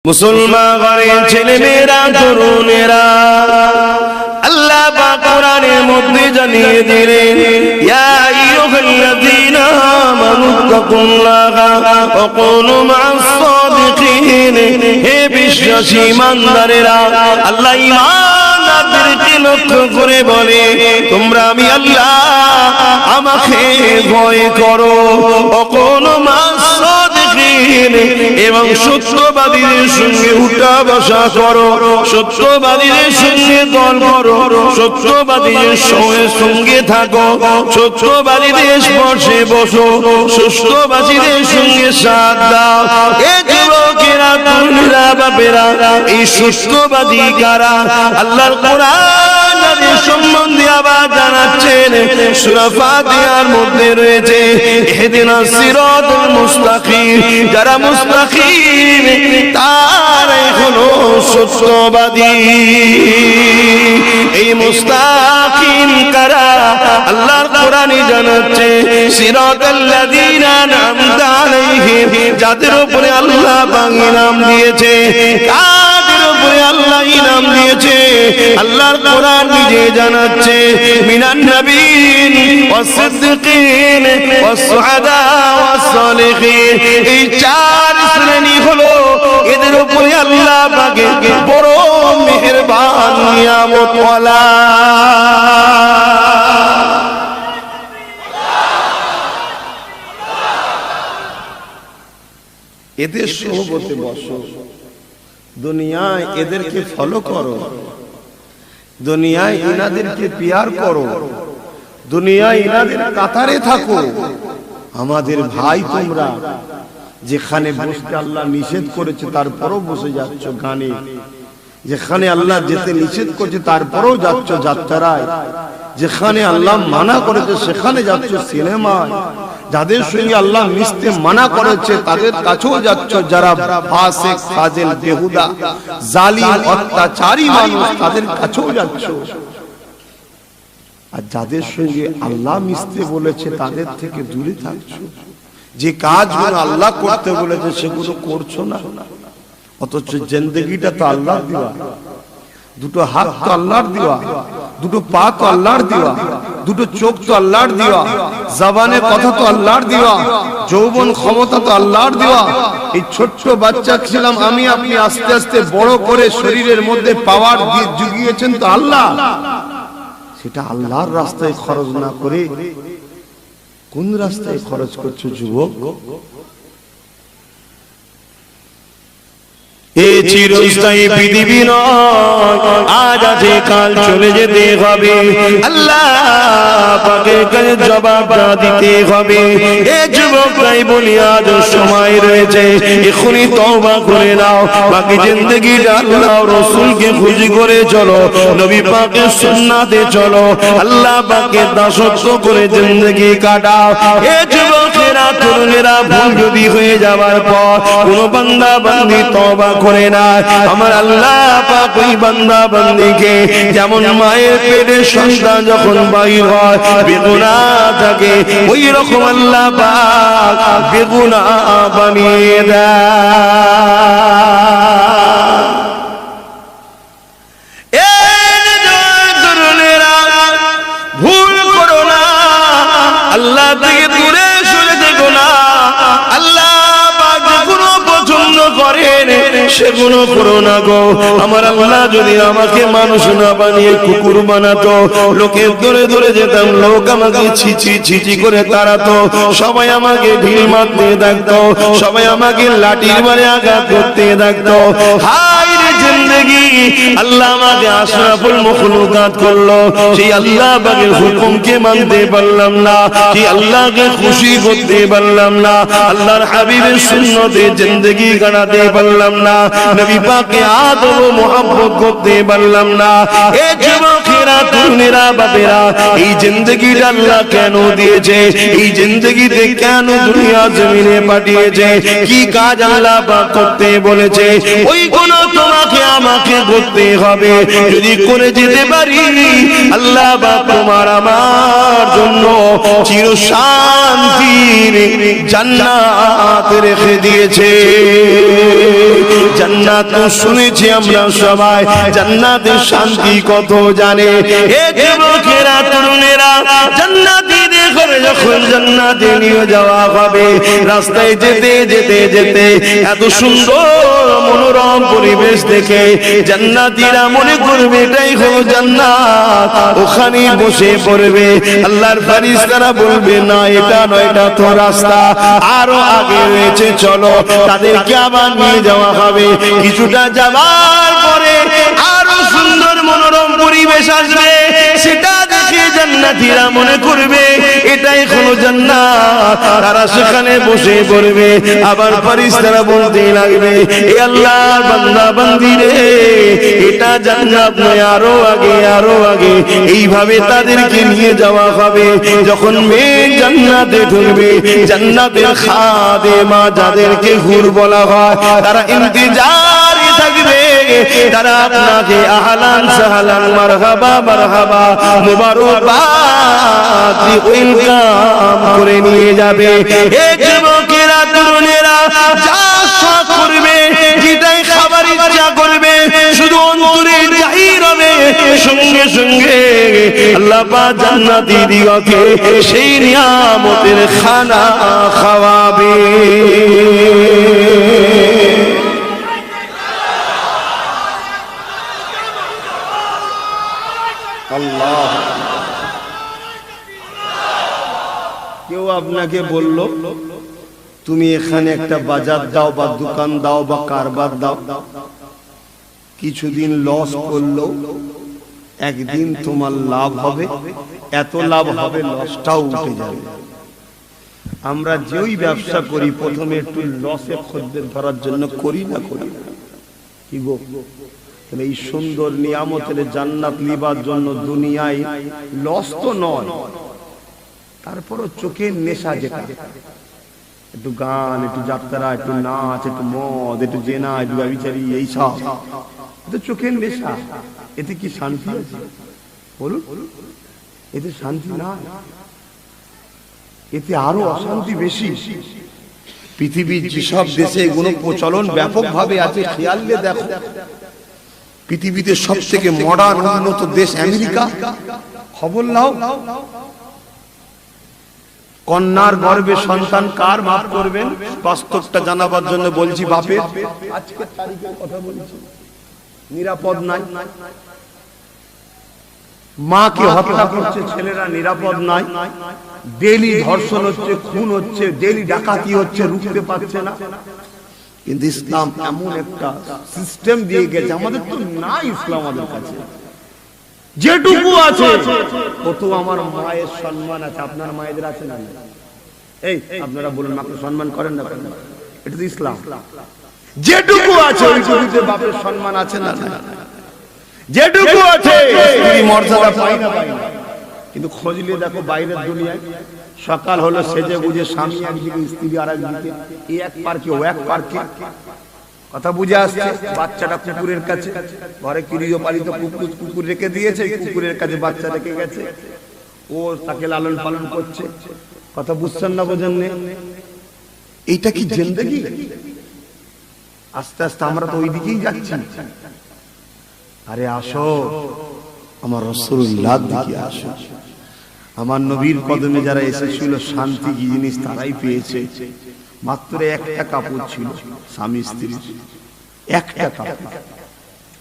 মুসলমান ঘরের ছেলেমেয়েরা তরুণেরা আল্লাহ পাক কোরআনের মধ্যে জানিয়ে দিলেন ইয়া আইয়ুহাল্লাযীনা আমানু তাকুল্লাহা ওয়া কুনু মা'আস সাদিকিন। হে বিশ্বাসী ঈমানদারেরা, আল্লাহ ঈমানদারদেরকে লক্ষ্য করে বলে তোমরা আমি আল্লাহ আমাকে ভয় করো। ওয়া কুনু মা'আস সাদিকিন, এবং সত্যবাদীদের সঙ্গে উঠা বসা করো, সত্যবাদীদের সঙ্গে দল করো, সত্যবাদীদের সঙ্গে থাকো, সত্যবাদীদের স্পর্শে বসো, সত্যবাদীদের সঙ্গে সাথ দাও। এ যুবকেরা, তরুণেরা, বাপেরা, এই সত্যবাদী কারা? আল্লাহর কোরআন যাদের সম্বন্ধে আবার জানাচ্ছেন সূরা ফাতিহার মধ্যে রয়েছে ইহদিনাস সিরাতাল মুস্তাকিম। যারা মুস্তাকিম তারাই হলো সত্যবাদী। এই মুস্তাকিম কারা? আল্লাহর কোরআনই জানাচ্ছে সিরাতাল্লাযীনা আন'আমতা আলাইহিম, যাদের উপরে আল্লাহ পাক ইনাম দিয়েছে। কাদের উপরে আল্লাহ ইনাম দিয়েছে? আল্লাহর কোরআন নিজে জানাচ্ছে মিনান নাবিয়্যিন ওয়াস সিদ্দিকিন ওয়াস শুহাদা ওয়াস সালিহিন। এই চার শ্রেণী হলো এদের উপরে আল্লাহ পাকের বড় মেহেরবান নিয়ামত ওয়ালা। এদের সোহবতে বসো, দুনিয়ায় এদেরকে ফলো করো, দুনিয়ায় ইনাদেরকে পিয়ার করো, দুনিয়ায় ইনাদের কাতারে থাকো। আমাদের ভাই তোমরা যেখানে বসতে আল্লাহ নিষেধ করেছে তারপরও বসে যাচ্ছ গানে, যেখানে আল্লাহ যেতে নিষেধ করেছে তারপরও যাচ্ছ যাত্রায়, যেখানে আল্লাহ মানা করেছে সেখানে যাচ্ছ সিনেমায়, যাদের সঙ্গে আল্লাহ মিশতে মানা করেছে তাদের কাছেও যাচ্ছ, যারা ফাসিক ফাজিল বেহুদা জালিম অত্যাচারী মানুষ তাদের কাছেও যাচ্ছ। আর যাদের সঙ্গে আল্লাহ মিশতে বলেছে তাদের থেকে দূরে থাকছো। যে কাজগুলো আল্লাহ করতে বলেছে সেগুলো করছো না, অথচ জিন্দেগিটা তো আল্লাহর দেওয়া, দুটো হাত তো আল্লাহর দেওয়া, দুটো পা তো আল্লাহর দেওয়া, দুটো চোখ তো আল্লাহর দেওয়া, জবানের কথা তো আল্লাহর দেওয়া, যৌবন ক্ষমতা তো আল্লাহর দেওয়া। এই ছোট্ট বাচ্চা ছিলাম আমি আপনি, আস্তে আস্তে বড় করে শরীরের মধ্যে পাওয়ার দিয়ে জুগিয়েছেন তো আল্লাহ। সেটা আল্লাহর রাস্তায় খরচ না করে কোন রাস্তায় খরচ করছো যুবক? এই চিরস্থায়ী পৃথিবী নয়, আজ আছে কাল চলে যেতে হবে। আল্লাহ পাকের কাছে জবাব দিতে হবে। এ যুবকরাই বলি আজ সময় রয়েছে, এখনই তওবা করে নাও। বাকি জিন্দেগিটা আল্লাহ রাসূলকে খুশি করে চলো, নবী পাকের সুন্নাতে চলো, আল্লাহ পাকের দাসত্ব করে জিন্দেগি কাটাও। এ যুবকেরা, তরুণেরা, ভুল যদি হয়ে যাওয়ার পর কোন বান্দা বান্দি তওবা করে না, আমার আল্লাহ পাক ওই বান্দা বান্দিকে যেমন মায়ের পেটের সন্তান যখন বাইর হয় বেগুনাহ থাকে, ওই রকম আল্লাহ পাক বেগুনাহ বানিয়ে দেয়। তরুণেরা, ভুল করো না, আল্লাহ থেকে দূরে সরে থেকো না। আল্লাহ করেন সেগুলো করো না গো। আমার আল্লাহ যদি আমাকে মানুষ না বানিয়ে কুকুর বানাতো, লোকের ধরে ধরে যেতাম, লোক আমাকে ছিচি ছিচি করে তাড়াতো, সবাই আমাকে ঢিল মারতে থাকতো, সবাই আমাকে লাঠির মারে আঘাত করতে থাকতো। হায় রে জিন্দেগি, আল্লাহ আমাকে আশরাফুল মখলুকাত করলো, সেই আল্লাহ পাকের হুকুমকে মানতে পারলাম না, সেই আল্লাহকে খুশি করতে পারলাম না, আল্লাহর হাবিবের সুন্নতে জিন্দেগি কাটাতে পারলাম না, নবী পাককে আদব ও মুহাব্বত করতে পারলাম না। এ যুবকেরা, তরুণেরা, বাপেরা, এই জিন্দেগিটা আল্লাহ কেন দিয়েছে? এই জিন্দেগিতে কেন দুনিয়া জমিনে পাঠিয়েছে? কি কাজ আল্লাহ পাক করতে বলেছে? ওই কোন তোমার তোমাকে আমাকে করতে হবে। যদি করে যেতে পারি আল্লাহ পাক তোমার আমার জন্য চির শান্তির জান্নাত রেখে দিয়েছে। জান্নাত শুনেছি আমরা সবাই, জান্নাতের শান্তি কত জানে। এ যুবকেরা তরুণেরা, জান্নাতীদের ঘরে যখন জান্নাতে নিয়ে যাওয়া হবে, রাস্তায় যেতে যেতে যেতে এত সুন্দর মনোরম পরিবেশ দেখে জান্নাতীরা মনে করবে এটাই হলো জান্নাত, ওখানে বসে পড়বে। আল্লাহর ফেরেশতারা বলবে না এটা নয়, এটা তো রাস্তা আরো আগে রয়েছে, চলো। তাদেরকে আবার নিয়ে যাওয়া হবে। কিছুটা যাওয়ার পরে আরো সুন্দর মনোরম পরিবেশ আসবে, সেটা দেখে জান্নাতীরা মনে করবে এটাই হলো জান্নাত। তারা সেখানে বসে পড়বে। আবার ফেরেশতারা বলতে লাগবে এ আল্লাহর বান্দা বান্দি রে, এটা জান্নাত নয়, আরো আগে আরো আগে। এইভাবে তাদেরকে নিয়ে যাওয়া হবে। যখন মেয়ে জান্নাতে ঢুকবে, জান্নাতের খাদেমা যাদেরকে হুর বলা হয়, তারা ইন্তজারে থাকবে। তারা আপনাকে আহলান সাহলান মারহাবা মারহাবা মুবারকবাদ ওয়েলকাম করে নিয়ে যাবে। এ যুবকেরা তরুণেরা যা আশা করবে, যেটাই খাবার ইচ্ছা করবে, শুধু অন্তরে জাহির হবে, সঙ্গে সঙ্গে আল্লাহ পাক জান্নাতি দিগকে সেই নিয়ামতের খানা খাওয়াবে। আল্লাহ, কেউ আপনাকে বলল তুমি এখানে একটা বাজার দাও বা দোকান দাও বা কারবার দাও, কিছুদিন লস করলো, একদিন তোমার লাভ হবে, এত লাভ হবে লসটাও উঠে যাবে। আমরা যেই ব্যবসা করি প্রথমে একটু লসে খদ্দের ধরার জন্য করি না কি গো? এই সুন্দর নিয়ামতের জান্নাত লিবার জন্য দুনিয়ায় লস তো নয়, তারপরও চোখের নেশা, যেটা একটু গান, একটু যাত্রা, একটু নাচ, একটু মদ, একটু জেনা, একটু ব্যভিচারী, এই সব এটা চোখের নেশা। এতে কি শান্তি আছে বলুন? এতে শান্তি না, এতে আরো অশান্তি বেশি। পৃথিবীর যেসব দেশে এগুলো প্রচলন ব্যাপকভাবে আছে, খেয়াল দিয়ে দেখো। পৃথিবীতে সব থেকে মডার্ন উন্নত দেশ আমেরিকা। খবর নাও, কন্যার গর্ভে সন্তান কার, মাফ করবেন, বাস্তবটা জানাবার জন্য বলছি, বাপের। আজকের তারিখের কথা বলছি, নিরাপদ নাই। মাকে হত্যা করছে ছেলেরা, নিরাপদ নাই। ডেইলি ধর্ষণ হচ্ছে, খুন হচ্ছে, ডেইলি ডাকাতি হচ্ছে, রুখতে পারছে না। কিন্তু ইসলাম এমন একটা সিস্টেম দিয়ে গেছে, আমাদের তো না ইসলাম, আমাদের কাছে যেটুকু আছে কত আমার মায়ের সম্মান আছে। আপনার মায়েদের আছে না? এই আপনারা বলুন, আপনি সম্মান করেন না? এটা তো ইসলাম। যেটুকু আছে ওইটুকুতে বাপের সম্মান আছে না? যেটুকু আছে মর্যাদা পাই না। কিন্তু খোঁজলে দেখো বাইরের দুনিয়ায়, সকাল হলো সেজে বুঝে স্বামী একদিকে, স্ত্রী আর একদিকে, এই এক পার্কে ও এক পার্কে। কথা বুঝে আসছে। বাচ্চাটা কুকুরের কাছে, ঘরে গৃহপালিত কুকুর রেখে দিয়েছে, কুকুরের কাছে বাচ্চা রেখে গেছে, ও তাকে লালন পালন করছে। কথা বুঝছেন না? বোঝেন? এইটা কি জিন্দেগি? আস্তে আস্তে আমরা তো ওই দিকেই যাচ্ছি। আরে আসো আমার রাসূলুল্লাহর দিকে আসো। আমার নবীর কদমে যারা এসেছিল শান্তি কি জিনিস তারাই পেয়েছে। মাত্র একটা কাপড় ছিল স্বামী স্ত্রীর, একটা কাপড়।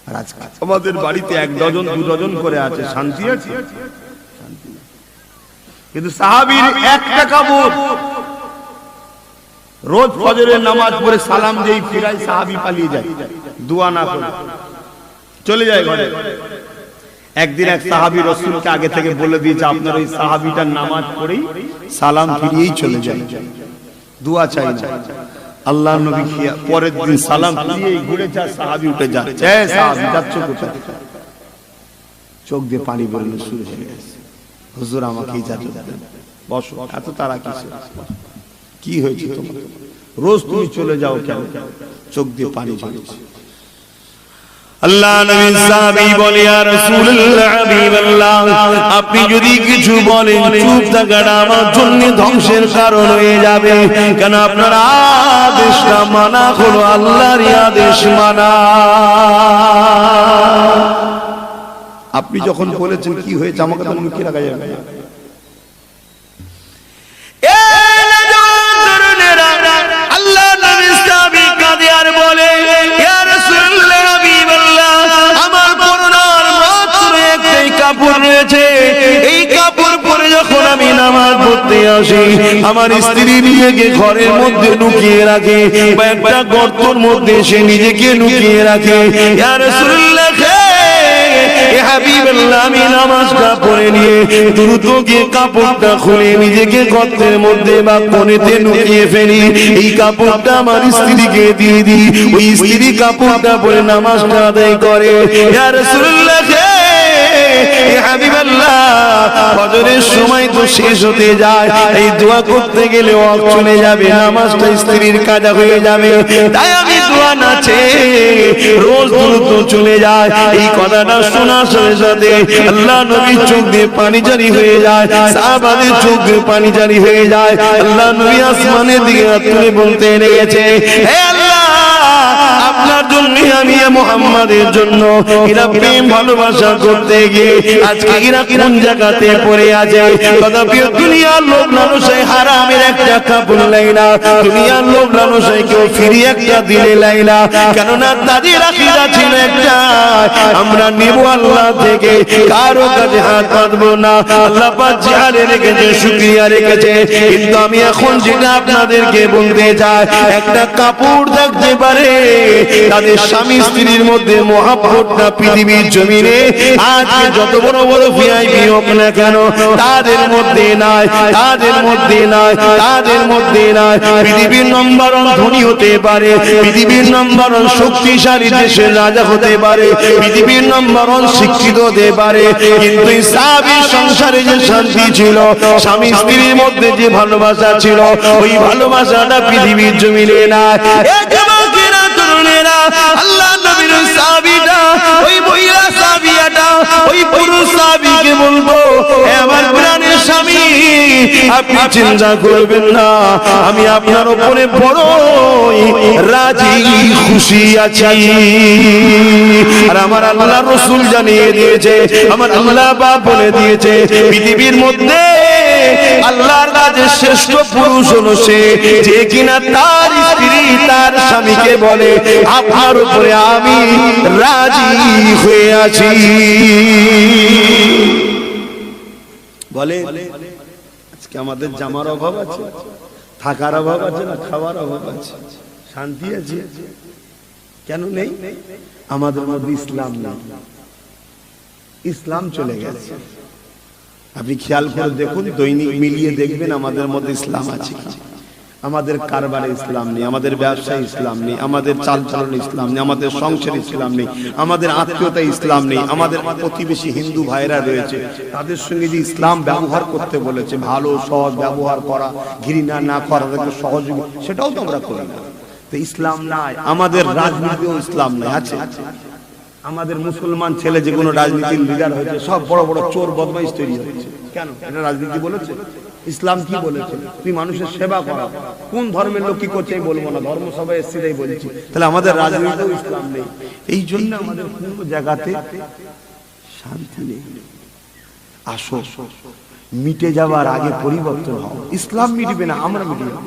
আর আজকে আমাদের বাড়িতে 1 ডজন 2 ডজন করে আছে। শান্তি আছে? কিন্তু সাহাবীর একটা কাপড়। রোজ ফজরের নামাজ পড়ে সালাম দেই, ফিরাই সাহাবী পালিয়ে যায়, দোয়া না করে চলে যায় ঘরে। একদিন এক সাহাবী রাসূলকে আগে থেকে বলে দিয়েছে, আপনার ওই সাহাবীটার নামাজ পড়েই সালাম ফিরিয়েই চলে যায়, দোয়া চাই না। আল্লাহর নবী পরের দিন সালাম ফিরিয়েই ঘুরে যায়, সাহাবী উঠে যাচ্ছে, এই সাহাবী যাচ্ছ কোথায়? চোখ দিয়ে পানি বেরোনো শুরু হয়ে গেছে। হুজুর আমাকে ইজাজত দেন, বসো। এত তারা কিসে? কি হয়েছে তোমার? রোজ তুমি চলে যাও কেন? চোখ দিয়ে পানি ঝরছে। আল্লাহ নবী সাহাবী বলে ইয়া রাসূলুল্লাহ হাবিবাল্লাহ আপনি যদি কিছু বলেন চুপ থাকাটা আমার জন্য ধ্বংসের কারণ হয়ে যাবে কেন আপনার আদেশটা মানা হলো আল্লাহর আদেশ মানা আপনি যখন বলেছেন কি হয়েছে আমাকে তো মুখে রাখা যাবে না আল্লাহ নবী সাহাবী কাঁদে আর বলে ইয়া রাসূলুল্লাহ হাবিবাল্লাহ আমার পরনার মাত্র একটাই কাপড় রয়েছে এই কাপড় পরে যখন আমি নামাজ পড়তে আসি আমার স্ত্রী নিজেকে ঘরের মধ্যে লুকিয়ে রাখে বা একটা গর্তের মধ্যে সে নিজেকে লুকিয়ে রাখে ইয়া রাসূলুল্লাহ হাবিবাল্লাহ আমি নামাজটা পড়ে নিয়ে দ্রুত গিয়ে কাপড়টা খুলে নিজেকে গর্তের মধ্যে বা কোণেতে লুকিয়ে ফেলি এই কাপড়টা আমার স্ত্রীকে দিয়ে দিই ওই স্ত্রী কাপড়টা পরে নামাজটা আদায় করে ইয়া রাসূলুল্লাহ হাবিবাল্লাহ ফজরের সময় তো শেষ হতে যায় এই দোয়া করতে গেলে ওয়াক্ত চলে যাবে নামাজটা স্ত্রীর কাজা হয়ে যাবে তাই আমি দোয়া নাচে রোজ দ্রুত চলে যায় এই কথাটা শোনার সাথে সাথে আল্লাহ নবীর চোখ দিয়ে পানি জারি হয়ে যায় সাহাবাদের চোখ দিয়ে পানি জারি হয়ে যায় আল্লাহ নবী আসমানের দিকে হাত তুলে বলতে লেগেছে হে আল্লাহ আপনার জন্য আমি মুহাম্মাদের জন্য এরা প্রেম ভালোবাসা করতে গিয়ে আজকে এরা কোন জায়গাতে পড়ে আছে তথাপি দুনিয়ার লোক মানুষই হারামের একটা কাপড় লাই না দুনিয়ার লোক মানুষই কেউ ফিরি একটা দিলে লাই না কেননা তাদের আকীদা ছিল একটা আমরা নেব আল্লাহ থেকে কারো কাছে হাত পাতবো না আল্লাহ পাক জিহারে রেখেছে শুকরিয়া রেখেছে কিন্তু আমি এখন যেটা আপনাদেরকে বলতে চাই একটা কাপড় থাকতে পারে তাদের স্বামী স্ত্রীর মধ্যে মহব্বতটা পৃথিবীর জমিনে আজকে যত বড় বড় ভিআইপি হোক না কেন তাদের মধ্যে নাই তাদের মধ্যে নাই তাদের মধ্যে নাই পৃথিবীর নম্বর 1 ধনী হতে পারে পৃথিবীর নম্বর 1 শক্তিশালী দেশের রাজা হতে পারে পৃথিবীর নম্বর 1 শিক্ষিত হতে পারে কিন্তু সাহাবীর সংসারে যে শান্তি ছিল স্বামী স্ত্রীর মধ্যে যে ভালোবাসা ছিল ওই ভালোবাসাটা পৃথিবীর জমিনে নাই আল্লাহ নবীর সাহাবীটা ওই মহিলা সাহাবীটা ওই পুরুষ সাহাবীকে বলবো হে আমার প্রাণের স্বামী আপনি চিন্তা করবেন না আমি আপনার উপরে বড়ই রাজি খুশি আছি আর আমার আল্লাহ রাসূল জানিয়ে দিয়েছে আমার আল্লাহ পাক বলে দিয়েছে পৃথিবীর মধ্যে আল্লাহর কাছে শ্রেষ্ঠ পুরুষ হলো সে যে কিনা তার স্ত্রী তার স্বামীকে বলে আপনার উপরে আমি রাজি হয়ে আছি বলে আজকে আমাদের জামার অভাব আছে থাকার অভাব আছে না খাওয়ার অভাব আছে শান্তি আছে কেন নেই আমাদের মধ্যে ইসলাম নেই ইসলাম চলে গেছে আপনি খেয়াল করে দেখুন দৈনিক মিলিয়ে দেখবেন আমাদের মধ্যে ইসলাম আছে আমাদের কারবারে ইসলাম নেই আমাদের ব্যবসায় ইসলাম নেই আমাদের চালচলন ইসলাম নেই আমাদের সংসার ইসলাম নেই আমাদের আত্মীয়তা ইসলাম নেই আমাদের প্রতিবেশী হিন্দু ভাইরা রয়েছে তাদের সঙ্গে যে ইসলাম ব্যবহার করতে বলেছে ভালো সহজ ব্যবহার করা ঘৃণা না করা সহযোগী সেটাও তো আমরা করি না তো ইসলাম নাই আমাদের রাজনীতিও ইসলাম নাই আছে আমাদের মুসলমান ছেলে যে কোনো রাজনীতির লিডার হয়েছে সব বড় বড় চোর বদমাইশ তৈরি হয়েছে কেন এটা রাজনীতি বলেছে ইসলাম কি বলেছে তুই মানুষের সেবা করা কোন ধর্মের লোক কি করছে আমি বলবো না ধর্ম সবাই এসেই বলছি তাহলে আমাদের রাজনীতিও ইসলাম নেই এই জন্য আমাদের কোন জায়গাতে শান্তি নেই আসো মিটে যাওয়ার আগে পরিবর্তন হও ইসলাম মিটবে না আমরা মিটে যাব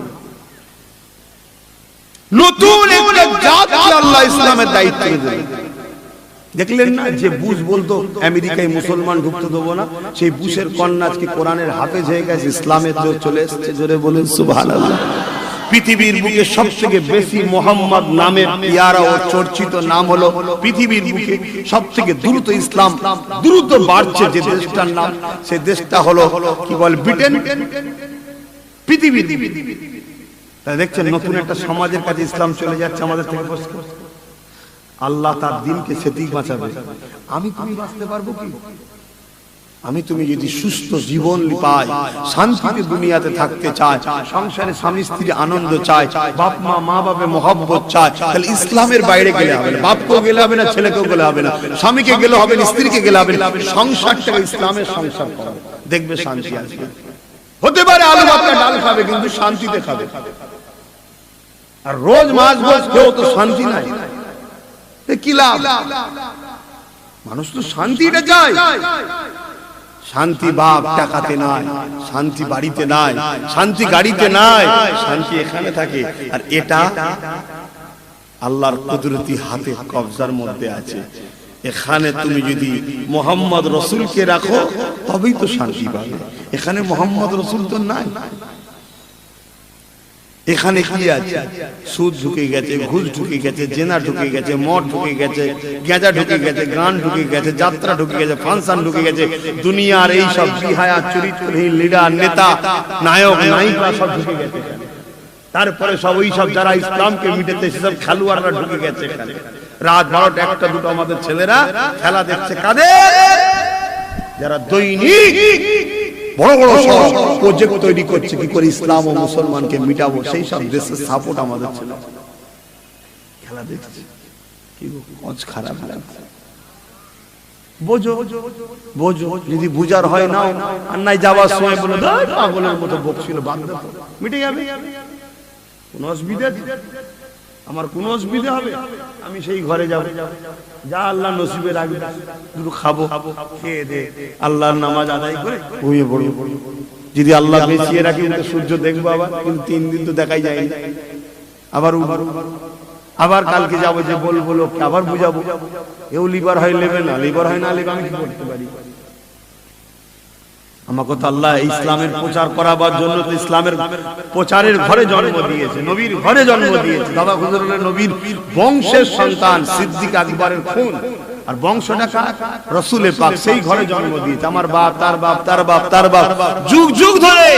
নতুন একটা জাতকে আল্লাহ ইসলামের দায়িত্ব দিলেন দেখলেন না যে বুশ বলতো আমেরিকায় মুসলমান ঢুকতে দেবো না সেই বুশের কন্যা আজকে কোরআনের হাফেজ হয়ে গেছে ইসলামের জোর চলে এসেছে জোরে বলেন সুবহানাল্লাহ পৃথিবীর বুকে সবথেকে বেশি মোহাম্মদ নামের পিয়ারা ও চর্চিত নাম হলো পৃথিবীর বুকে সবথেকে দ্রুত ইসলাম দ্রুত বাড়ছে যে দেশটার নাম সেই দেশটা হলো কি বল ব্রিটেন পৃথিবীর তাই দেখছেন নতুন একটা সমাজের কাছে ইসলাম চলে যাচ্ছে আমাদের থেকে আল্লাহ তার দিনকে সেদিক বাঁচাবে আমি তুমি বাঁচতে পারবো কি আমি তুমি যদি সুস্থ জীবন পাই, শান্তিতে দুনিয়াতে থাকতে চাই, সংসারে স্বামী স্ত্রী আনন্দ চাই, বাপ মা মা বাপে মহব্বত চাই, তাহলে ইসলামের বাইরে গেলে হবে না। বাপকেও গেলে হবে না, ছেলেকেও গেলে হবে না, স্বামীকে গেলে হবে না, স্ত্রীকে গেলে হবে না, সংসারটাকে ইসলামের সংসার করো, দেখবে শান্তি আসবে। হতে পারে আলু ভাতটা ডাল খাবে, কিন্তু শান্তিতে খাবে। আর রোজ মাছ গোছ খেয়েও তো শান্তি নাই, কি লাভ? মানুষ তো শান্তিটা চায়। শান্তি বাপ টাকাতে নাই, শান্তি বাড়িতে নাই, শান্তি গাড়িতে নাই, শান্তি এখানে থাকে। আর এটা আল্লাহর কুদরতি হাতে কবজার মধ্যে আছে। এখানে তুমি যদি মোহাম্মদ রসুলকে রাখো তবেই তো শান্তি পাবে। এখানে মোহাম্মদ রসুল তো নাই। এখানে কি আছে? সুদ ঢুকে গেছে, ঘুষ ঢুকে গেছে, জেনা ঢুকে গেছে, মদ ঢুকে গেছে, গেঁজা ঢুকে গেছে, গান ঢুকে গেছে, যাত্রা ঢুকে গেছে, ফাংশন ঢুকে গেছে, দুনিয়ার এই সব বিহায়া চরিত্রহীন লিডার নেতা নায়ক নায়িকা সব ঢুকে গেছে। তারপরে সব ওই সব যারা ইসলামকে মিটাতে সেসব খেলোয়াড়রা ঢুকে গেছে। রাত 12টা 1টা 2টা আমাদের ছেলেরা খেলা দেখছে। কাদের? যারা দৈনিক বড় বড় সব প্রজেক্ট তৈরি করছে কি করে ইসলাম ও মুসলমানকে মিটাবো, সেই সব দেশের সাপোর্ট আমাদের ছিল। খেলা দেখছে কি কজ খারাপ লাগছে। বোঝো বোঝো, যদি বুঝার হয় না আর নাই যাওয়ার সময় বলে দাও পাগলের মতো বকছিল, বাদ দাও, মিটে যাবে। কোন অসুবিধা? আমার কোন অসুবিধা হবে? আমি সেই ঘরে যাব, যা আল্লাহ নসিবে রাখবে, দুটো খাবো, খেয়ে দে আল্লাহর নামাজ আদায় করে ঘুমিয়ে পড়বো। যদি আল্লাহ বেঁচিয়ে রাখি সূর্য দেখবো আবার, কিন্তু 3 দিন তো দেখাই যায় না। আবার কালকে যাবো, যে বলবো লোককে আবার বুঝাবো, এও লিভার হয় নেবে না, লিভার হয় না নেবে, আমি কি করতে পারি? আমাকে তো আল্লাহ ইসলামের প্রচার করাবার জন্য তো ইসলামের প্রচারের ঘরে জন্ম দিয়েছে, নবীর ঘরে জন্ম দিয়েছে। দাদা হুজুরের নবীর বংশের সন্তান, সিদ্দিক আকবরের খুন, আর বংশটা কার? রাসূলের পাক, সেই ঘরে জন্ম দিয়েছে। আমার বাপ, তার বাপ, তার বাপ, তার বাপ, যুগ যুগ ধরে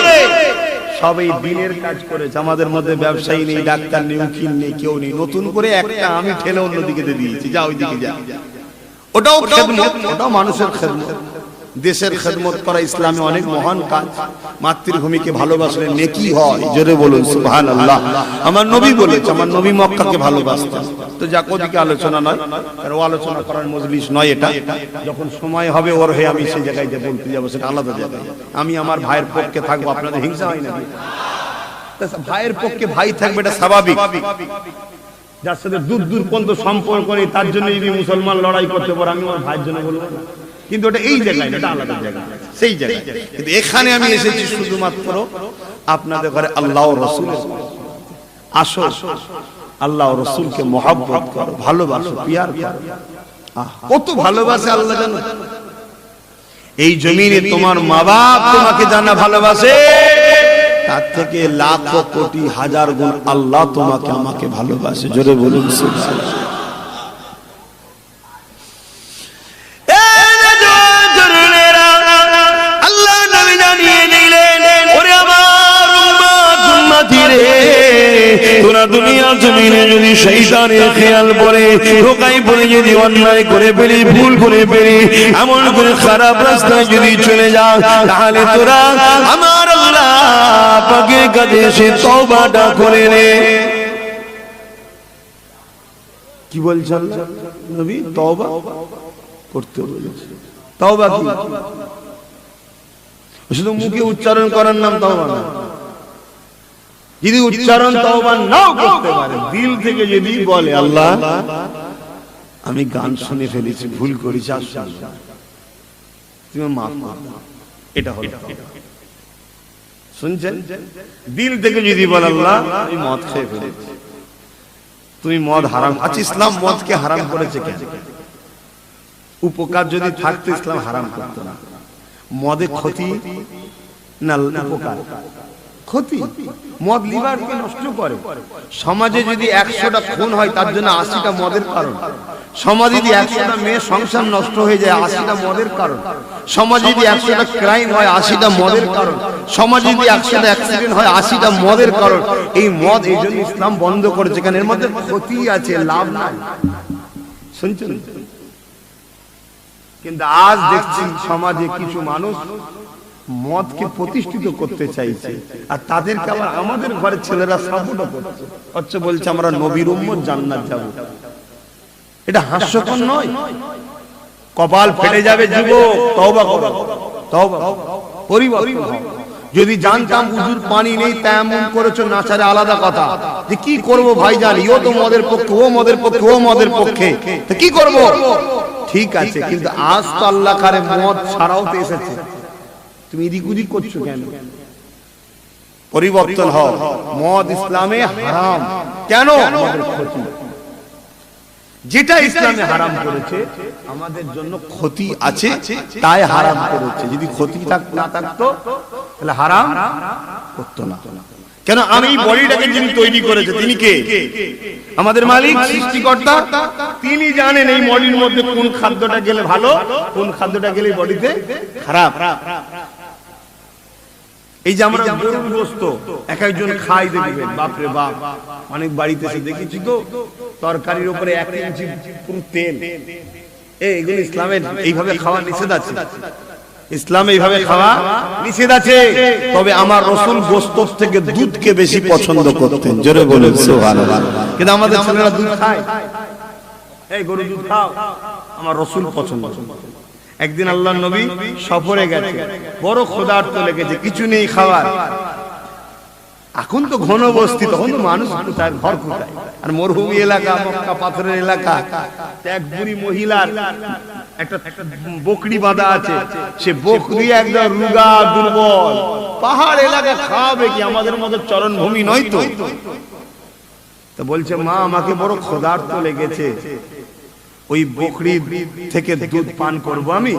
সবাই দিনের কাজ করেছে। আমাদের মধ্যে ব্যবসায়ী নেই, ডাক্তার নেই, উকিল নেই, কেউ নেই। নতুন করে একটা আমি ঠেলে অন্যদিকে দিয়ে দিয়েছি, যা ওইদিকে যা। ওটাও খেদমত, ওটাও মানুষের খেদমত, দেশের খেদমত করা ইসলামে অনেক মহান কাজ। মাতৃভূমিকে ভালোবাসলে নেকি হয়, জোরে বলুন সুবহানাল্লাহ। আমার নবী বলেছে, আমার নবী মক্কাকে ভালোবাসতেন। তো যাক, ওদিকে আলোচনা নয়, আর ও আলোচনা করার মজলিস নয় এটা। যখন সময় হবে ওর হয়ে আমি সেই জায়গায় যে বলতে যাবো, সেটা আলাদা জায়গায়। আমি আমার ভাইয়ের পক্ষে থাকবো, আপনাদের হিংসা হয় না? ভাইয়ের পক্ষে ভাই থাকবে, এটা স্বাভাবিক। যার সাথে দূর দূর পর্যন্ত সম্পর্ক নেই, তার জন্য যদি মুসলমান লড়াই করতে পারে, আমি আমার ভাইয়ের জন্য বলবো না। কিন্তু ওটা এই জায়গায়, এটা আলাদা জায়গায়, সেই জায়গায়। কিন্তু এখানে আমি এসেছি শুধুমাত্র আপনাদের ঘরে আল্লাহ ও রাসূল। আসো, আল্লাহ ও রাসূলকে মহব্বত করো, ভালোবাসো, পিয়ার করো। কত ভালোবাসে আল্লাহ জানো। এই জমিনে তোমার মা বাপ তোমাকে জানা ভালোবাসে, তার থেকে লাখ কোটি হাজার গুণ আল্লাহ তোমাকে আমাকে ভালোবাসে। জোরে বলুন সুবহানাল্লাহ। তোরা দুনিয়া জমিনে যদি শয়তানের খেয়াল পড়ে, ঠোকাই পড়ে, যদি অন্যায় করে ফেলি, ভুল করে ফেলি, এমন করে খারাপ রাস্তায় যদি চলে যাও, তাহলে তোরা আমার আল্লাহ পাকের কাছে এসে তওবাটা করে নে। কি বলছেন নবী? তওবা করতে বলেছে। তওবা কি? শুধু মুখে উচ্চারণ করার নাম তওবা না। যদি উচ্চারণ তওবা নাও করতে পারে, দিল থেকে যদি বলে আল্লাহ আমি গান শুনে ফেলেছি, ভুল করেছি, তুমি মাফ করো, এটা হলো শুনছেন? দিল থেকে যদি বলে আল্লাহ আমি মদ খেয়ে ফেলেছি, তুমি মদ হারাম। আচ্ছা, ইসলাম মদকে হারাম করেছে কেন? উপকার যদি থাকতো ইসলাম হারাম করতো না। মদে ক্ষতি না উপকার? ক্ষতি। মদ লিভারকে নষ্ট করে। সমাজে যদি 100টা খুন হয়, তার জন্য 80টা মদের কারণ। সমাজে যদি 100টা মেয়ে সংসার নষ্ট হয়ে যায়, 80টা মদের কারণ। সমাজে যদি 100টা ক্রাইম হয়, 80টা মদের কারণ। সমাজে যদি 100টা অ্যাক্সিডেন্ট হয়, 80টা মদের কারণ। এই মদ এই জন্য ইসলাম বন্ধ করেছে, কারণ এর মধ্যে ক্ষতি আছে, লাভ নাই। শুনছেন? কিন্তু আজ দেখছি সমাজে কিছু মানুষ মদকে প্রতিষ্ঠিত করতে চাইছে, আর তাদেরকে আবার আমাদের ঘরের ছেলেরা সাপোর্ট করছে, হচ্ছে বলছে আমরা নবীর উম্মত জান্নাত যাব। এটা হাস্যকর নয়? কপাল ফেটে যাবে যুবক, তওবা করো, তওবা পরিবর্তন হও। যদি জানতাম হুজুর পানি নেই তায়াম্মুম করেছো নাচারে আলাদা কথা, যে কি করব ভাইজান, ও তো মদের পক্ষে, ও মদের পক্ষে, ও মদের পক্ষে, তো কি করব? ঠিক আছে, কিন্তু আজ তো আল্লাহ কারে মদ ছাড়াও তো এসেছে, তুমি এদিক ওদিক করছো কেন? পরিবর্তন হও। মদ ইসলামে হারাম। কেন? আমাদের ক্ষতি। যেটা ইসলামে হারাম করেছে আমাদের জন্য ক্ষতি আছে, তাই হারাম করেছে। যদি ক্ষতি না থাকতো তাহলে হারাম করতো না। কেন? আমি বডিটাকে যিনি তৈরি করেছে তিনি কে? আমাদের মালিক, সৃষ্টিকর্তা। তিনি জানেন এই বডির মধ্যে কোন খাদ্যটা গেলে ভালো, কোন খাদ্যটা গেলে বডিতে খারাপ। এই যে আমরা গরুর গোশত এক একজন খাই, দেখবেন বাপরে বাপ, অনেক বাড়িতে এসে দেখেছি তো তরকারির উপরে 1 ইঞ্চি পুরো তেল। এইগুলো ইসলামের এইভাবে খাওয়া নিষেধ আছে, ইসলামে এইভাবে খাওয়া নিষেধ আছে। তবে আমার রাসূল গোশত থেকে দুধকে বেশি পছন্দ করতেন, জোরে বলেন সুবহানাল্লাহ। কিন্তু আমাদের ছেলেরা দুধ খায়, এই গরু দুধ খাও, আমার রাসূল পছন্দ করেন। একদিন আল্লাহর নবী সফরে গেছে, বড় ক্ষুধার্ত লেগেছে, কিছু নেই খাবার। এখন তো ঘন বস্তি, তখন তো মানুষ কোথায়, ঘর কোথায়, আর মরুভূমি এলাকা, মক্কা পাথরের এলাকা। এক বুড়ি মহিলার একটা বকরি বাঁধা আছে, সে বকরি একদম রুগা দুর্বল। পাহাড় এলাকা খাওয়াবে কি? আমাদের মতো চরণভূমি নয় তো। তো বলছে, মা আমাকে বড় ক্ষুধার্ত লেগেছে, ওই বকরি থেকে দুধ পান করব আমি।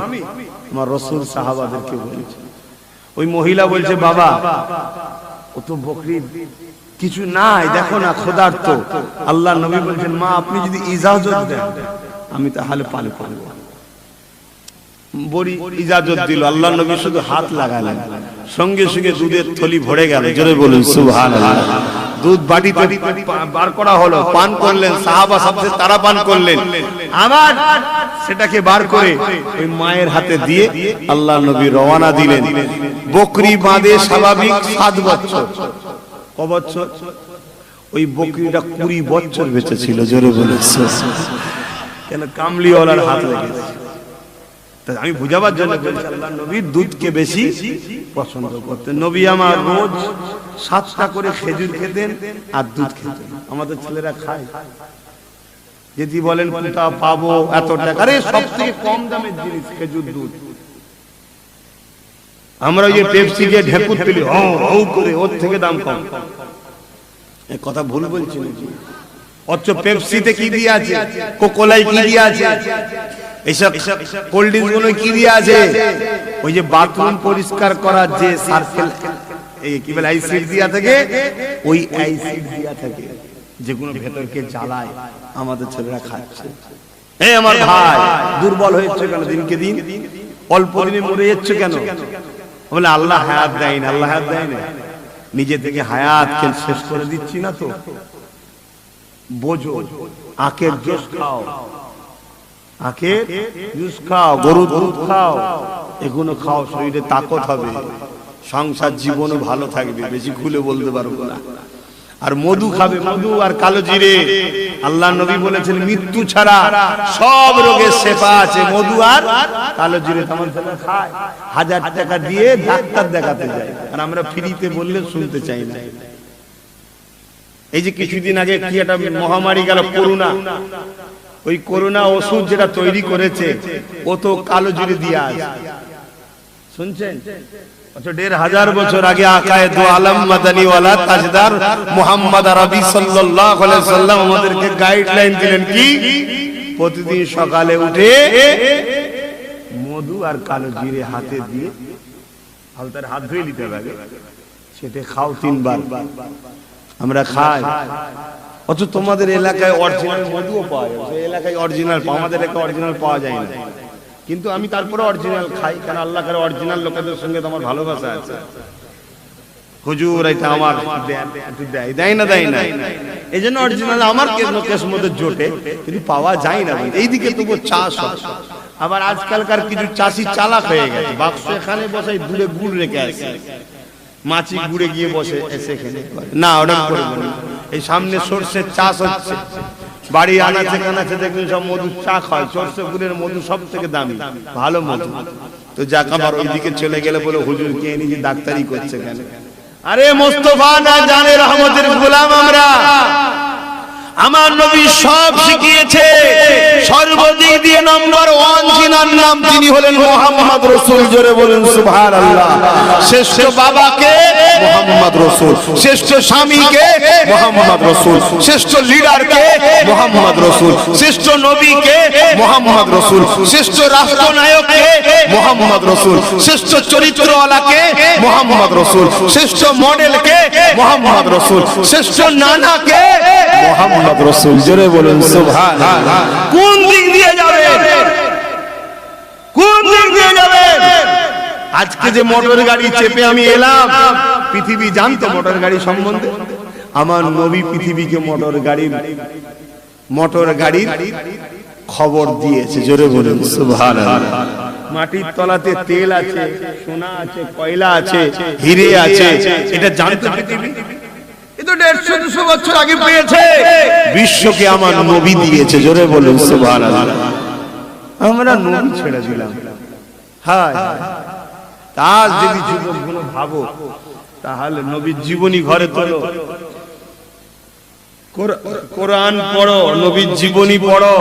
আমার রাসূল সাহাবাদেরকে বলেছে। ওই মহিলা বলছে, বাবা ও তো বকরি কিছু নাই, দেখো না ক্ষুধার্ত। আল্লাহ নবী বলছেন, মা আপনি যদি ইজাজত দেন আমি তাহলে পান করব। বড়ি ইজাজত দিল, আল্লাহ নবী শুধু হাত লাগালেন, সঙ্গে সঙ্গে দুধের থলি ভরে গেল, জোরে বলুন সুবহানাল্লাহ। দুধ বাটিতে বার করা হলো, পান করলেন সাহাবা, সবচেয়ে তারা পান করলেন। আবার সেটাকে বার করে ওই মায়ের হাতে দিয়ে আল্লাহ নবী রওনা দিলেন। বকরি বাঁধে স্বাভাবিক 7 বছর। ক বছর? ওই বকরিটা 20 বছর বেঁচে ছিল, জোরে বলুন। কেন? কামলিওয়ালার হাত লেগেছে। আমি বুঝাবার জন্য বলছি, আল্লাহ নবী দুধকে বেশি পছন্দ করতেন। নবী আমার রোজ 7টা করে খেজুর খেতেন আর দুধ খেতেন। আমাদের ছেলেরা খায়, যদি বলেন কোনটা পাবো এত টাকা, আরে সবথেকে কম দামের জিনিস খেজুর দুধ। আমরা ওই যে পেপসি কে ঢেকুর তুলি হউ করে, ওর থেকে দাম কম। এই কথা ভুল বলছি নাকি? অথচ পেপসিতে কি দিয়ে আছে, কোকোলাই কি দিয়ে আছে, এইসব কোল্ড ড্রিঙ্কস গুলো কি দিয়ে আছে? ওই যে বাথরুম পরিষ্কার করার যে সার্কেল, এই কি বলে অ্যাসিড দিয়া থাকে, ওই অ্যাসিড দিয়া থাকে, যেগুলো ভেতরকে জ্বালায়। আমাদের ছেলেরা খাচ্ছে। এই আমার ভাই, দুর্বল হয়েছে কেন দিনকে দিন? অল্প দিনে মরে যাচ্ছে কেন? বলে আল্লাহ হায়াত দেয় না, আল্লাহ হায়াত দেয় না, নিজে থেকে হায়াতকে শেষ করে দিচ্ছি না তো। বোঝো, আখের জুস খাও, আখের জুস খাও, গরুর দুধ খাও, এগুলো খাও, শরীরে তাকত হবে, সংসার জীবনও ভালো থাকবে। বেশি খুলে বলতে পারবো না। আর মধু খাবে, মধু আর কালো জিরে। আল্লাহ নবী বলেছেন মৃত্যু ছাড়া সব রোগের শেফা আছে, মধু আর কালো জিরে। তেমন খায়, 1000 টাকা দিয়ে ডাক্তার দেখাতে যায়, আর আমরা ফ্রিতে বললে শুনতে চাই না। এই যে কিছুদিন আগে কি একটা মহামারী গেল, করোনা। ওই করোনা ওষুধ যেটা তৈরি করেছে ও তো কালো জিরে দিয়ে আছে, শুনছেন? 1500 বছর আগে আকায়ে দু আলম মাদানী ওয়ালা তাজদার মুহাম্মদ আরবি সাল্লাল্লাহু আলাইহি সাল্লাম আমাদেরকে গাইডলাইন দিলেন কি? প্রতিদিন সকালে উঠে মধু আর কালো জিরে হাতে দিয়ে হালতার হাত ধুয়ে নিতে হবে, সেটা খাও 3 বার। আমরা খাই, অথচ তোমাদের এলাকায় অরিজিনাল মধুও পাওয়া যায়, সেই এলাকায় অরিজিনাল, আমাদের এলাকায় অরিজিনাল পাওয়া যায় না। কিন্তু আমি তারপরে অরিজিনাল খাই, কারণ আল্লাহ করে অরিজিনাল লোকেদের সঙ্গে তো আমার ভালোবাসা আছে। হুজুর এটা আমার দেয় না, দেয় না, এই জন্য অরিজিনাল আমার কেস মধ্যে জোটে, কিন্তু পাওয়া যায় না। এইদিকে তবু চাষ হয়, আবার আজকালকার কিছু চাষি চালাক হয়ে গেছে, বাক্স এখানে বসে দূরে গুড় রেখে আসে, মাছি গুড়ে গিয়ে বসে এসে এখানে না ওটা করবো না। এই সামনে সর্ষের চাষ হচ্ছে, বাড়ি আনাচে কানাচে দেখবেন সব মধুর চা খায়, সর্ষে গুড়ের মধু সব থেকে দামি ভালো মধু। তো যাক আবার ওইদিকে চলে গেলে বলে হুজুর কে নিজে ডাক্তারি করছে কেন? আরে মোস্তফা না জানে রহমতের গোলাম আমরা, আমার নবী সব শিখিয়েছে। সর্বদিক দিয়ে নম্বর 1 জিনার নাম তিনি হলেন মুহাম্মদ রাসূল। জোরে বলুন সুবহানাল্লাহ। শ্রেষ্ঠ বাবাকে মুহাম্মদ রাসূল, শ্রেষ্ঠ স্বামীকে মুহাম্মদ রাসূল, শ্রেষ্ঠ লিডারকে মুহাম্মদ রাসূল, শ্রেষ্ঠ নবীকে মুহাম্মদ রাসূল, শ্রেষ্ঠ রাষ্ট্রনায়ককে মুহাম্মদ রাসূল, শ্রেষ্ঠ চরিত্রওয়ালাকে মুহাম্মদ রাসূল, শ্রেষ্ঠ মডেলকে মুহাম্মদ রাসূল, শ্রেষ্ঠ নানাকে মুহাম্মদ রাসূল। জোরে বলুন সুবহানাল্লাহ। কোন দিক দিয়ে যাবে, কোন দিক দিয়ে যাবে? আজকে যে মোটর গাড়ি চেপে আমি এলাম, পৃথিবী জানতো মোটর গাড়ি সম্বন্ধে? আমার নবী পৃথিবীকে মোটর গাড়ির খবর দিয়েছে। জোরে বলুন সুবহানাল্লাহ। মাটির তলাতে তেল আছে, সোনা আছে, কয়লা আছে, হিরে আছে, এটা জানতো পৃথিবী? এটা 150-200 বছর আগে পেয়েছে। বিশ্বকে আমার নবী দিয়েছে। জোরে বলুন সুবহানাল্লাহ। আমরা নবী ছেড়ে দিলাম। হ্যাঁ, তার যদি যুবকগুলো ভাবো, তাহলে নবীর জীবনী ঘরে তোলো, কোরআন পড়ো, নবীর জীবনী পড়ো,